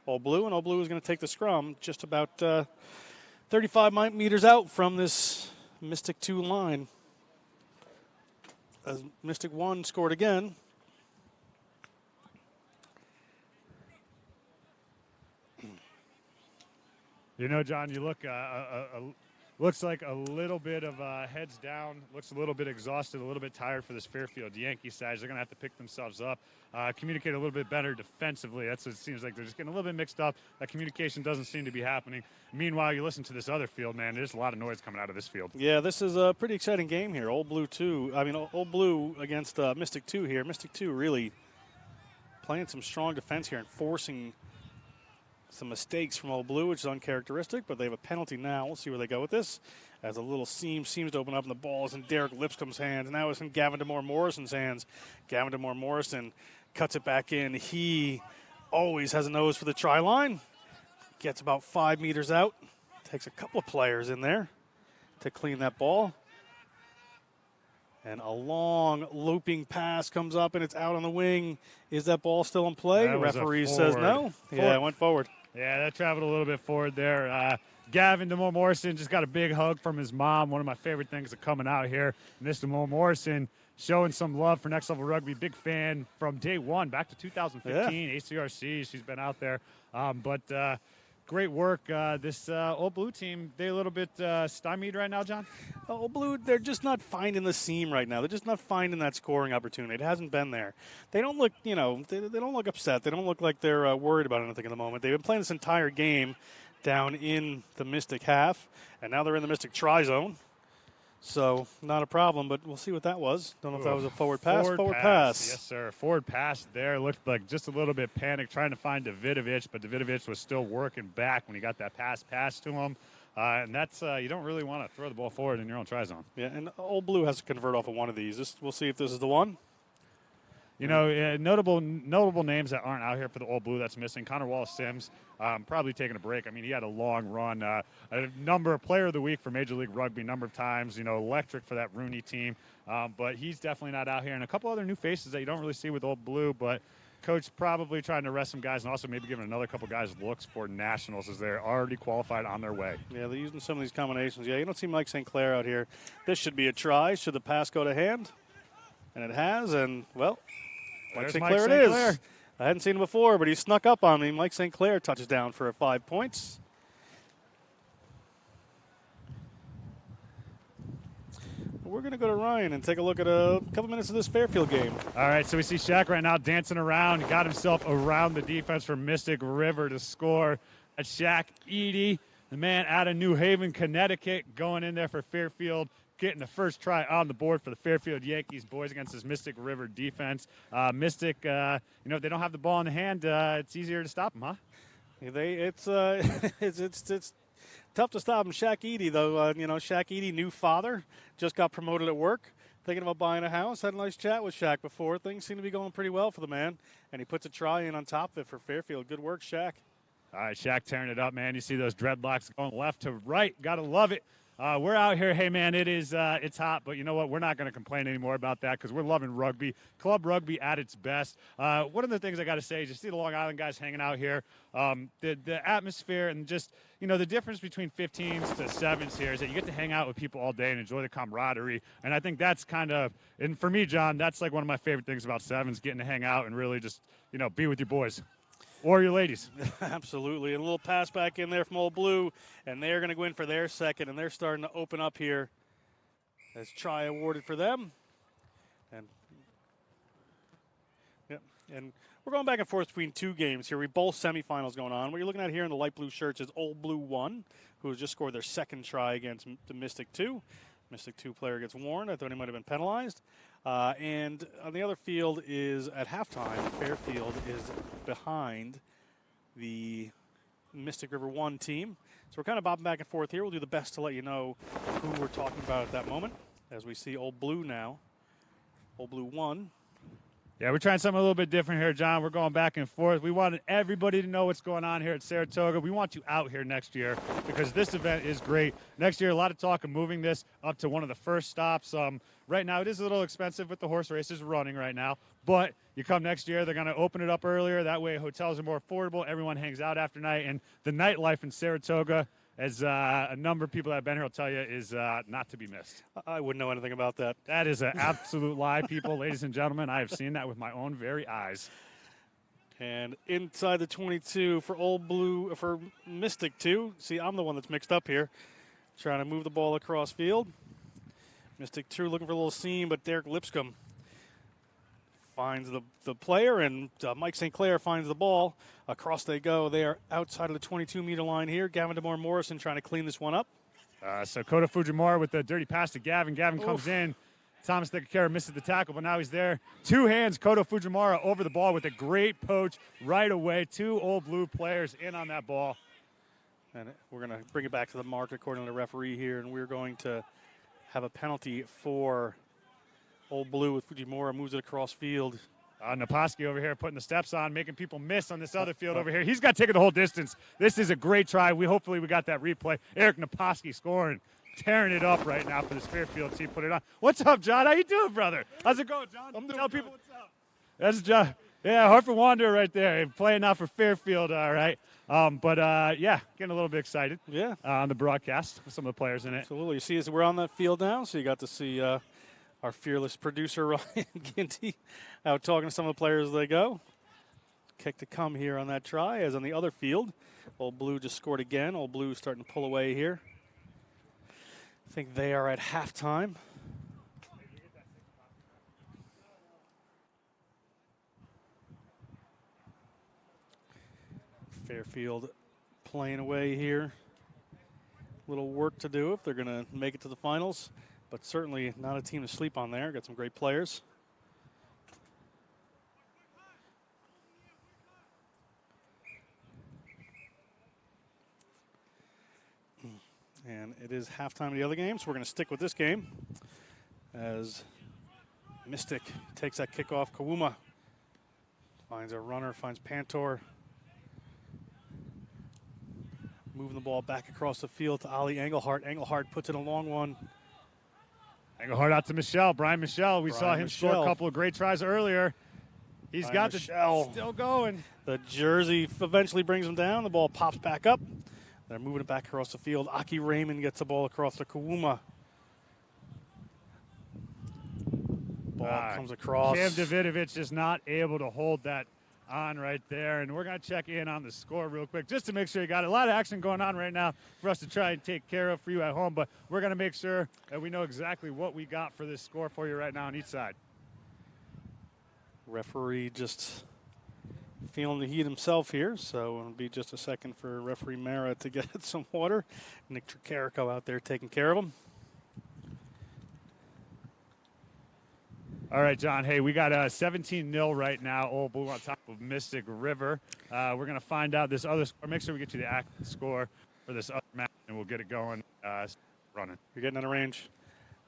Old Blue, and Old Blue is going to take the scrum just about 35 meters out from this Mystic 2 line. As Mystic 1 scored again. You know, John, you look, looks like a little bit of heads down, looks a little bit exhausted, a little bit tired for this Fairfield Yankees side. They're going to have to pick themselves up, communicate a little bit better defensively. That's what it seems like. They're just getting a little bit mixed up. That communication doesn't seem to be happening. Meanwhile, you listen to this other field, man, there's a lot of noise coming out of this field. Yeah, this is a pretty exciting game here. Old Blue against Mystic 2 here. Mystic 2 really playing some strong defense here and forcing some mistakes from Old Blue, which is uncharacteristic, but they have a penalty now. We'll see where they go with this. As a little seems to open up, and the ball is in Derek Lipscomb's hands. Now it's in Gavin DeMore Morrison's hands. Gavin DeMore Morrison cuts it back in. He always has a nose for the try line. Gets about 5 meters out. Takes a couple of players in there to clean that ball. And a long looping pass comes up, and it's out on the wing. Is that ball still in play? Referee says no. Yeah, it went forward. Yeah, that traveled a little bit forward there. Gavin DeMore Morrison just got a big hug from his mom. One of my favorite things of coming out here. Miss DeMore Morrison showing some love for Next Level Rugby. Big fan from day one, back to 2015, ACRC. She's been out there. Great work. This Old Blue team, they a little bit stymied right now, John? Old Blue, they're just not finding the seam right now. They're just not finding that scoring opportunity. It hasn't been there. They don't look, they don't look upset. They don't look like they're worried about anything at the moment. They've been playing this entire game down in the Mystic half, and now they're in the Mystic try zone. So not a problem, but we'll see what that was. Don't know if that was a forward pass. Forward pass. Yes, sir. Forward pass there. Looked like just a little bit panicked trying to find Davidovich, but Davidovich was still working back when he got that pass to him. And that's you don't really want to throw the ball forward in your own try zone. Yeah, and Old Blue has to convert off of one of these. We'll see if this is the one. You know, notable names that aren't out here for the Old Blue that's missing. Connor Wallace-Sims probably taking a break. I mean, he had a long run. A player of the week for Major League Rugby, number of times. Electric for that Rooney team. But he's definitely not out here. And a couple other new faces that you don't really see with Old Blue. But Coach probably trying to rest some guys and also maybe giving another couple guys looks for nationals as they're already qualified on their way. Yeah, they're using some of these combinations. Yeah, you don't see Mike St. Clair out here. This should be a try. Should the pass go to hand? And it has. And, well, Mike St. Clair it is. I hadn't seen him before, but he snuck up on me. Mike St. Clair touches down for 5 points. We're going to go to Ryan and take a look at a couple minutes of this Fairfield game. All right, so we see Shaq right now dancing around. He got himself around the defense for Mystic River to score. That's Shaq Eady, the man out of New Haven, Connecticut, going in there for Fairfield, getting the first try on the board for the Fairfield Yankees boys against this Mystic River defense. Mystic, if they don't have the ball in the hand, it's easier to stop them, huh? It's tough to stop him. Shaq Eady, though, Shaq Eady, new father, just got promoted at work, thinking about buying a house. Had a nice chat with Shaq before. Things seem to be going pretty well for the man, and he puts a try in on top of it for Fairfield. Good work, Shaq. All right, Shaq tearing it up, man. You see those dreadlocks going left to right. Got to love it. We're out here. Hey, man, it's hot, but you know what? We're not going to complain anymore about that because we're loving rugby, club rugby at its best. One of the things I got to say is you see the Long Island guys hanging out here. The atmosphere and just, the difference between 15s to 7s here is that you get to hang out with people all day and enjoy the camaraderie. And I think that's and for me, John, that's like one of my favorite things about 7s, getting to hang out and really just, be with your boys. Or your ladies. Absolutely. And a little pass back in there from Old Blue, and they're going to go in for their second, and they're starting to open up here as try awarded for them. And we're going back and forth between two games here. We both semifinals going on. What you're looking at here in the light blue shirts is Old Blue 1, who has just scored their second try against the Mystic 2. Mystic 2 player gets warned. I thought he might have been penalized. And on the other field is at halftime, Fairfield is behind the Mystic River 1 team. So we're kind of bobbing back and forth here. We'll do the best to let you know who we're talking about at that moment. as we see Old Blue now. Old Blue 1. Yeah, we're trying something a little bit different here, John. We're going back and forth. We wanted everybody to know what's going on here at Saratoga. We want you out here next year because this event is great. Next year, a lot of talk of moving this up to one of the first stops. Right now, it is a little expensive with the horse races running right now, but you come next year, they're going to open it up earlier. That way, hotels are more affordable. Everyone hangs out after night, and the nightlife in Saratoga, as a number of people that have been here will tell you, is not to be missed. I wouldn't know anything about that. That is an absolute lie, people. Ladies and gentlemen, I have seen that with my own very eyes. And inside the 22 for Old Blue, for Mystic 2. See, I'm the one that's mixed up here. Trying to move the ball across field. Mystic 2 looking for a little seam, but Derek Lipscomb finds the player, and Mike St. Clair finds the ball. Across they go. They are outside of the 22-meter line here. Gavin DeMore Morrison trying to clean this one up. So Kota Fujimura with the dirty pass to Gavin. Gavin comes in. Thomas Thicakera misses the tackle, but now he's there. Two hands, Kota Fujimura over the ball with a great poach right away. Two Old Blue players in on that ball. And we're going to bring it back to the mark according to the referee here, and we're going to have a penalty for Old Blue with Fujimura. Moves it across field. Naposki over here putting the steps on, making people miss on this other field over here. He's got to take it the whole distance. This is a great try. Hopefully we got that replay. Eric Naposki scoring, tearing it up right now for this Fairfield team. Put it on. What's up, John? How you doing, brother? How's it going, John? Tell people what's up. That's John. Yeah, Hartford Wanderer right there. Playing now for Fairfield, all right. Yeah, getting a little bit excited. Yeah. On the broadcast with some of the players in it. Absolutely. You see, as we're on that field now, so you got to see our fearless producer, Ryan Ginty, out talking to some of the players as they go. Kick to come here on that try, as on the other field. Old Blue just scored again. Old Blue starting to pull away here. I think they are at halftime. Fairfield playing away here. Little work to do if they're going to make it to the finals. But certainly not a team to sleep on there. Got some great players. And it is halftime of the other game, so we're going to stick with this game as Mystic takes that kickoff. Kawuma finds a runner, finds Pantor. Moving the ball back across the field to Ali Engelhardt. Engelhardt puts in a long one. Engelhardt out to Michelle. Brian Michelle. We saw him score a couple of great tries earlier. He's got Michelle still going. The jersey eventually brings him down. The ball pops back up. They're moving it back across the field. Aki Raymond gets the ball across to Kawuma. Ball comes across. Cam Davidovich is not able to hold that on right there. And we're going to check in on the score real quick just to make sure you got a lot of action going on right now for us to try and take care of for you at home. But we're going to make sure that we know exactly what we got for this score for you right now on each side. Referee just feeling the heat himself here, so it'll be just a second for referee Mara to get some water. Nick Tricarico out there taking care of him. All right, John. Hey, we got a 17-0 right now. Old Blue on top of Mystic River. We're going to find out this other score. Make sure we get you the active score for this other match, and we'll get it going, running. You're getting out of range.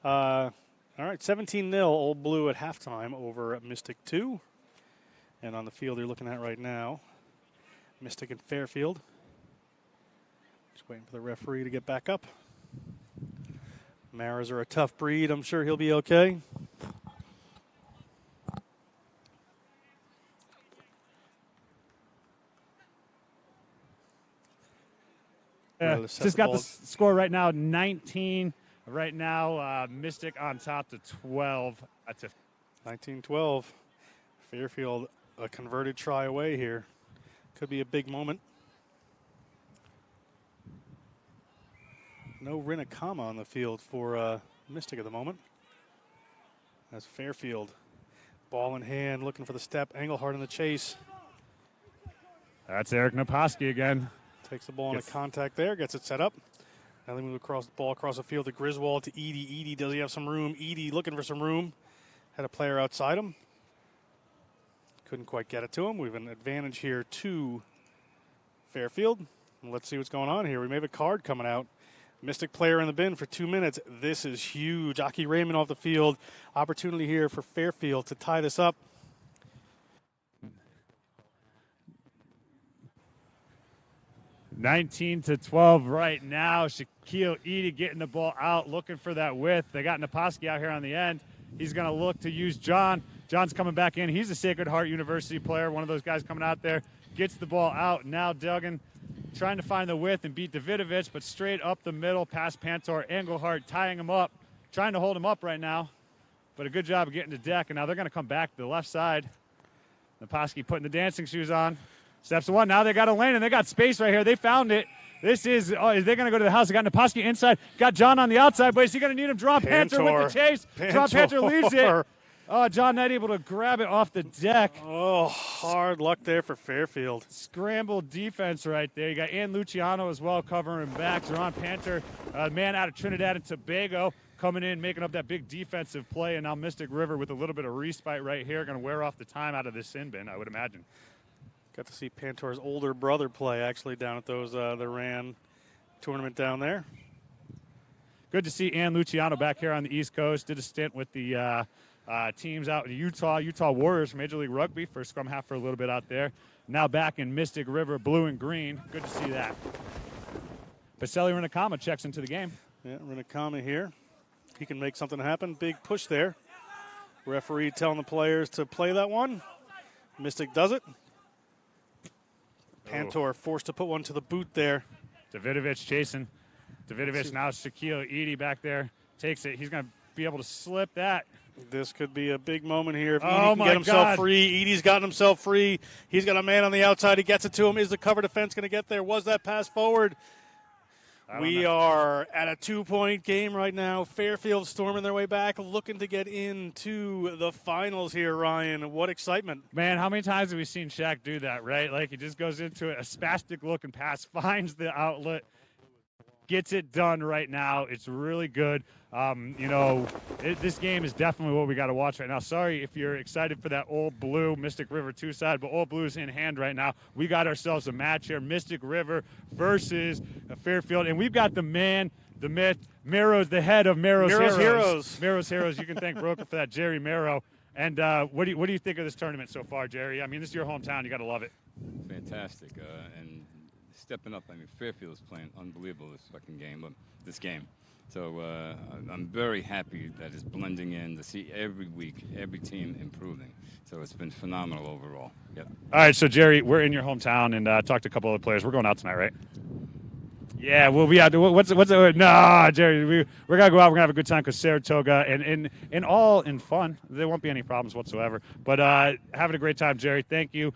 All right, 17-0, Old Blue at halftime over Mystic 2. And on the field you're looking at right now, Mystic and Fairfield. Just waiting for the referee to get back up. Maras are a tough breed. I'm sure he'll be okay. Just got the score right now, 19. Right now, Mystic on top to 12. That's 19-12. Fairfield, a converted try away here. Could be a big moment. No Rinakama on the field for Mystic at the moment. That's Fairfield. Ball in hand, looking for the step. Engelhardt in the chase. That's Eric Naposki again. Takes the ball into contact there, gets it set up. Now they move the ball across the field to Griswold, to Edie. Edie, does he have some room? Edie looking for some room. Had a player outside him. Couldn't quite get it to him. We have an advantage here to Fairfield. And let's see what's going on here. We may have a card coming out. Mystic player in the bin for 2 minutes. This is huge. Aki Raymond off the field. Opportunity here for Fairfield to tie this up. (19-12) right now. Shaquille Edie getting the ball out, looking for that width. They got Naposki out here on the end. He's going to look to use John. John's coming back in. He's a Sacred Heart University player, one of those guys coming out there. Gets the ball out. Now Duggan trying to find the width and beat Davidovich, but straight up the middle past Pantor. Engelhardt tying him up, trying to hold him up right now. But a good job of getting to deck, and now they're going to come back to the left side. Naposki putting the dancing shoes on. Steps to one. Now they got a lane, and they got space right here. They found it. This is, they're going to go to the house. They got Naposki inside. Got John on the outside, but is he going to need him? Draw Panther with the chase. Draw Panther leaves it. Oh, John not able to grab it off the deck. Oh, hard luck there for Fairfield. Scrambled defense right there. You got Ian Luciano as well covering back. Zeron Panther, man out of Trinidad and Tobago, coming in, making up that big defensive play. And now Mystic River with a little bit of respite right here. Going to wear off the time out of this sin bin, I would imagine. Got to see Pantor's older brother play actually down at those the RAN tournament down there. Good to see Ian Luciano back here on the East Coast. Did a stint with the teams out in Utah Warriors, Major League Rugby, for scrum half for a little bit out there. Now back in Mystic River, blue and green. Good to see that. Baselli Rinakama checks into the game. Yeah, Rinakama here. He can make something happen. Big push there. Referee telling the players to play that one. Mystic does it. Pantor forced to put one to the boot there. Davidovich chasing. Davidovich now Shaquille Edie back there. Takes it. He's going to be able to slip that. This could be a big moment here if Edie Oh can my get himself God. free. Edie's gotten himself free. He's got a man on the outside. He gets it to him. Is the cover defense going to get there? Was that pass forward? We are at a 2-point game right now. Fairfield storming their way back, looking to get into the finals here, Ryan. What excitement. Man, how many times have we seen Shaq do that, right? Like, he just goes into it, a spastic-looking pass, finds the outlet, gets it done right now. It's really good. This game is definitely what we got to watch right now. Sorry if you're excited for that Old Blue Mystic River 2 side, but Old Blue is in hand right now. We got ourselves a match here, Mystic River versus Fairfield, and we've got the man, the myth, Marrow's the head of Marrow's Heroes. Marrow's Heroes. You can thank Broker for that, Jerry Marrow. And what do you think of this tournament so far, Jerry? I mean, this is your hometown. You got to love it. Fantastic, and stepping up. I mean, Fairfield's playing unbelievable this game. So I'm very happy that it's blending in to see every week, every team improving. So it's been phenomenal overall. Yep. All right, so Jerry, we're in your hometown and talked to a couple other players. We're going out tonight, right? Yeah, we'll be out. What's no, Jerry, we're gonna go out. We're gonna have a good time because Saratoga and all in fun. There won't be any problems whatsoever. But having a great time, Jerry. Thank you,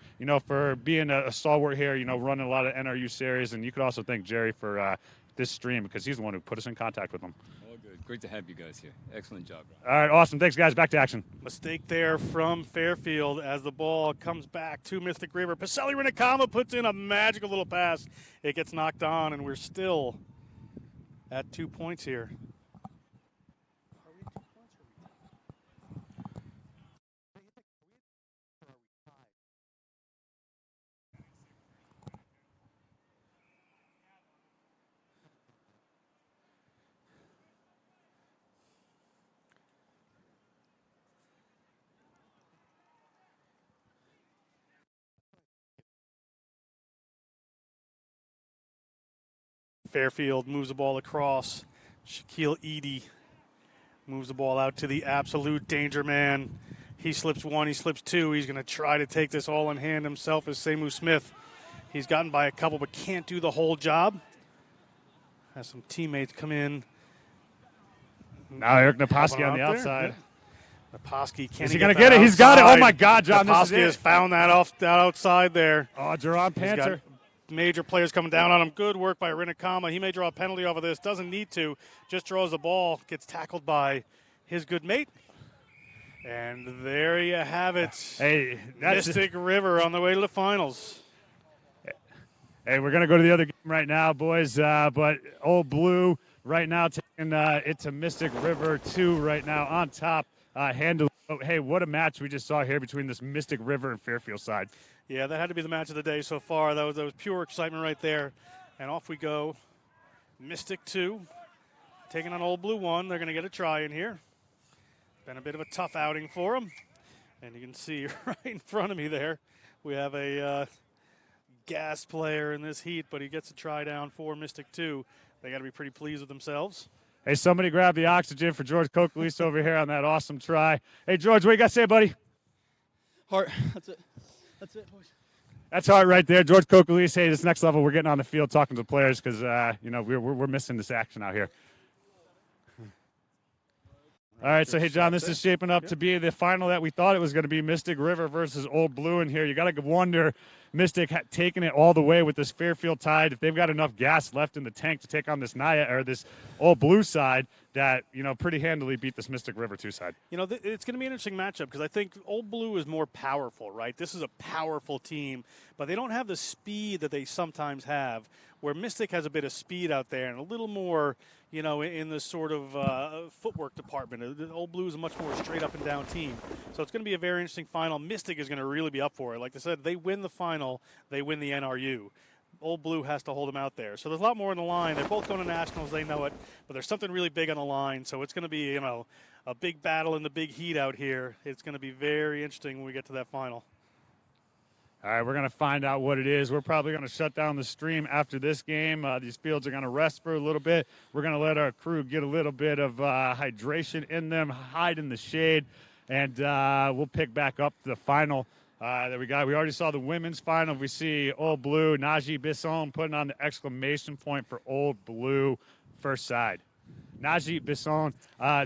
for being a stalwart here. Running a lot of NRU series, and you could also thank Jerry for this stream because he's the one who put us in contact with them. All good. Great to have you guys here. Excellent job, Rob. All right, awesome. Thanks, guys. Back to action. Mistake there from Fairfield as the ball comes back to Mystic River. Pacelli Rinakama puts in a magical little pass. It gets knocked on, and we're still at 2 points here. Fairfield moves the ball across. Shaquille Edie moves the ball out to the absolute danger man. He slips one, he slips two. He's going to try to take this all in hand himself as Seymour Smith. He's gotten by a couple but can't do the whole job. Has some teammates come in. Now Eric Naposki on the outside. Yeah. Naposki can't. Is he going to get it? He's got it. Oh, my God, John. Naposki has found that outside there. Oh, Jerron Panther. Major players coming down on him. Good work by Rinakama. He may draw a penalty off of this. Doesn't need to. Just draws the ball. Gets tackled by his good mate. And there you have it. Hey, Mystic River on the way to the finals. Hey, we're going to go to the other game right now, boys. But Old Blue right now taking it to Mystic River 2 right now on top. Handle. Hey, what a match we just saw here between this Mystic River and Fairfield side. Yeah, that had to be the match of the day so far. That was pure excitement right there. And off we go. Mystic 2, taking on Old Blue 1. They're going to get a try in here. Been a bit of a tough outing for them. And you can see right in front of me there, we have a gas player in this heat, but he gets a try down for Mystic 2. They got to be pretty pleased with themselves. Hey, somebody grab the oxygen for George Kokalise over here on that awesome try. Hey, George, what you got to say, buddy? Heart. That's it. That's it, boys. That's Hart right there. George Kokalise. Hey, this next level, we're getting on the field talking to the players because, we're missing this action out here. All right, so, hey, John, this is shaping up to be the final that we thought it was going to be, Mystic River versus Old Blue in here. You got to wonder, Mystic taking it all the way with this Fairfield Tide, if they've got enough gas left in the tank to take on this this Old Blue side that, pretty handily beat this Mystic River 2 side. It's going to be an interesting matchup because I think Old Blue is more powerful, right? This is a powerful team, but they don't have the speed that they sometimes have, where Mystic has a bit of speed out there and a little more, in the sort of footwork department. Old Blue is a much more straight up and down team. So it's going to be a very interesting final. Mystic is going to really be up for it. Like I said, they win the final, they win the NRU. Old Blue has to hold them out there. So there's a lot more on the line. They're both going to nationals. They know it. But there's something really big on the line. So it's going to be, a big battle in the big heat out here. It's going to be very interesting when we get to that final. All right, we're going to find out what it is. We're probably going to shut down the stream after this game. These fields are going to rest for a little bit. We're going to let our crew get a little bit of hydration in them, hide in the shade, and we'll pick back up the final that we got. We already saw the women's final. We see Old Blue, Najee Bisson putting on the exclamation point for Old Blue first side. Najee Bisson,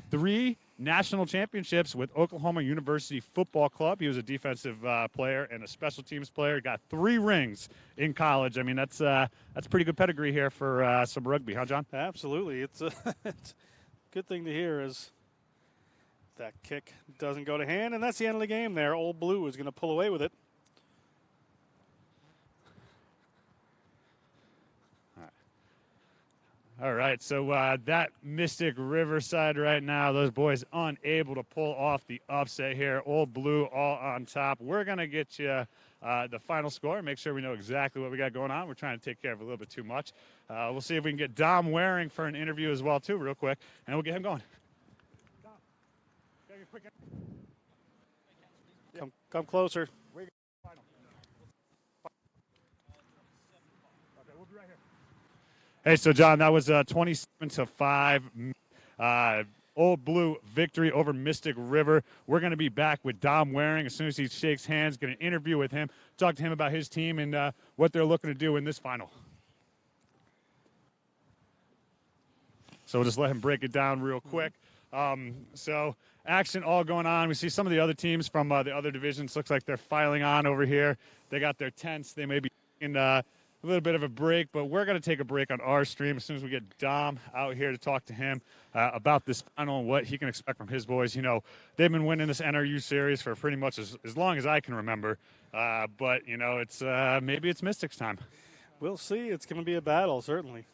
3 national championships with Oklahoma University Football Club. He was a defensive player and a special teams player. Got 3 rings in college. I mean, that's pretty good pedigree here for some rugby, huh, John? Absolutely. It's a good thing to hear is that kick doesn't go to hand, and that's the end of the game there. Old Blue is going to pull away with it. All right, so that Mystic River side right now, those boys unable to pull off the upset here. Old Blue all on top. We're going to get you the final score, make sure we know exactly what we got going on. We're trying to take care of a little bit too much. We'll see if we can get Dom Waring for an interview as well, too, real quick, and we'll get him going. Come closer. Hey, so John, that was 27-5 Old Blue victory over Mystic River. We're going to be back with Dom Waring as soon as he shakes hands, get an interview with him, talk to him about his team and what they're looking to do in this final. So we'll just let him break it down real quick. So action all going on. We see some of the other teams from the other divisions. Looks like they're filing on over here. They got their tents. They may be in a little bit of a break, but we're going to take a break on our stream as soon as we get Dom out here to talk to him about this final and what he can expect from his boys. They've been winning this NRU series for pretty much as long as I can remember. But, it's maybe it's Mystics time. We'll see. It's going to be a battle, certainly.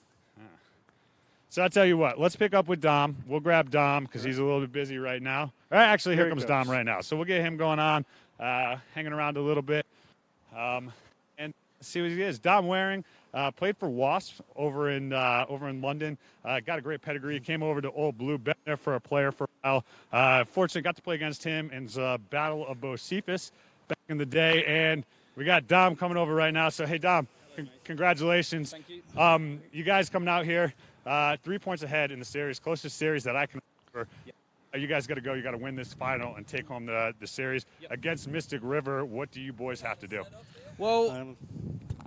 So I'll tell you what, let's pick up with Dom. We'll grab Dom because he's a little bit busy right now. All right, actually, here comes Dom right now. So we'll get him going on, hanging around a little bit, and see what he is. Dom Waring played for Wasps over in London. Got a great pedigree. Came over to Old Blue, been there for a player for a while. Fortunately, got to play against him in the Battle of Bocephus back in the day. And we got Dom coming over right now. So, hey, Dom, congratulations. Thank you. You guys coming out here. 3 points ahead in the series, closest series that I can remember. Yep. You guys got to go. You got to win this final and take home the series. Yep. Against Mystic River, what do you boys have to do? Well,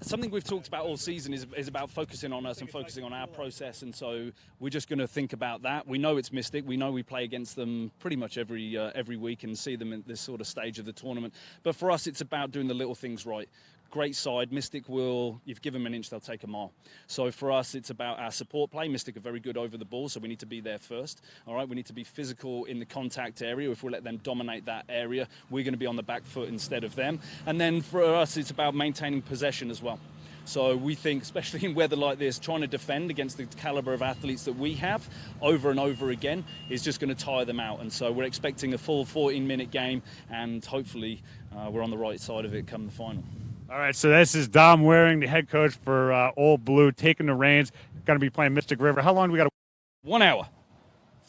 something we've talked about all season is about focusing on us and focusing on our process, and so we're just going to think about that. We know it's Mystic. We know we play against them pretty much every week and see them in this sort of stage of the tournament. But for us, it's about doing the little things right. Great side. Mystic you've given them an inch, they'll take a mile. So for us, it's about our support play. Mystic are very good over the ball, so we need to be there first. All right, we need to be physical in the contact area. If we let them dominate that area, we're going to be on the back foot instead of them. And then for us, it's about maintaining possession as well. So we think, especially in weather like this, trying to defend against the caliber of athletes that we have over and over again is just going to tire them out. And so we're expecting a full 14-minute game, and hopefully we're on the right side of it come the final. All right, so this is Dom Waring, the head coach for Old Blue, taking the reins. Going to be playing Mystic River. How long do we got to 1 hour.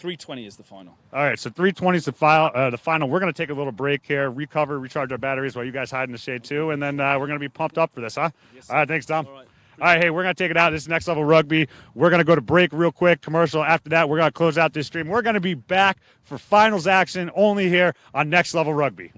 3:20 is the final. All right, so 3:20 is the final. We're going to take a little break here, recover, recharge our batteries while you guys hide in the shade too, and then we're going to be pumped up for this, huh? Yes, all right, thanks, Tom. All right, hey, we're going to take it out. This is Next Level Rugby. We're going to go to break real quick, commercial. After that, we're going to close out this stream. We're going to be back for finals action only here on Next Level Rugby.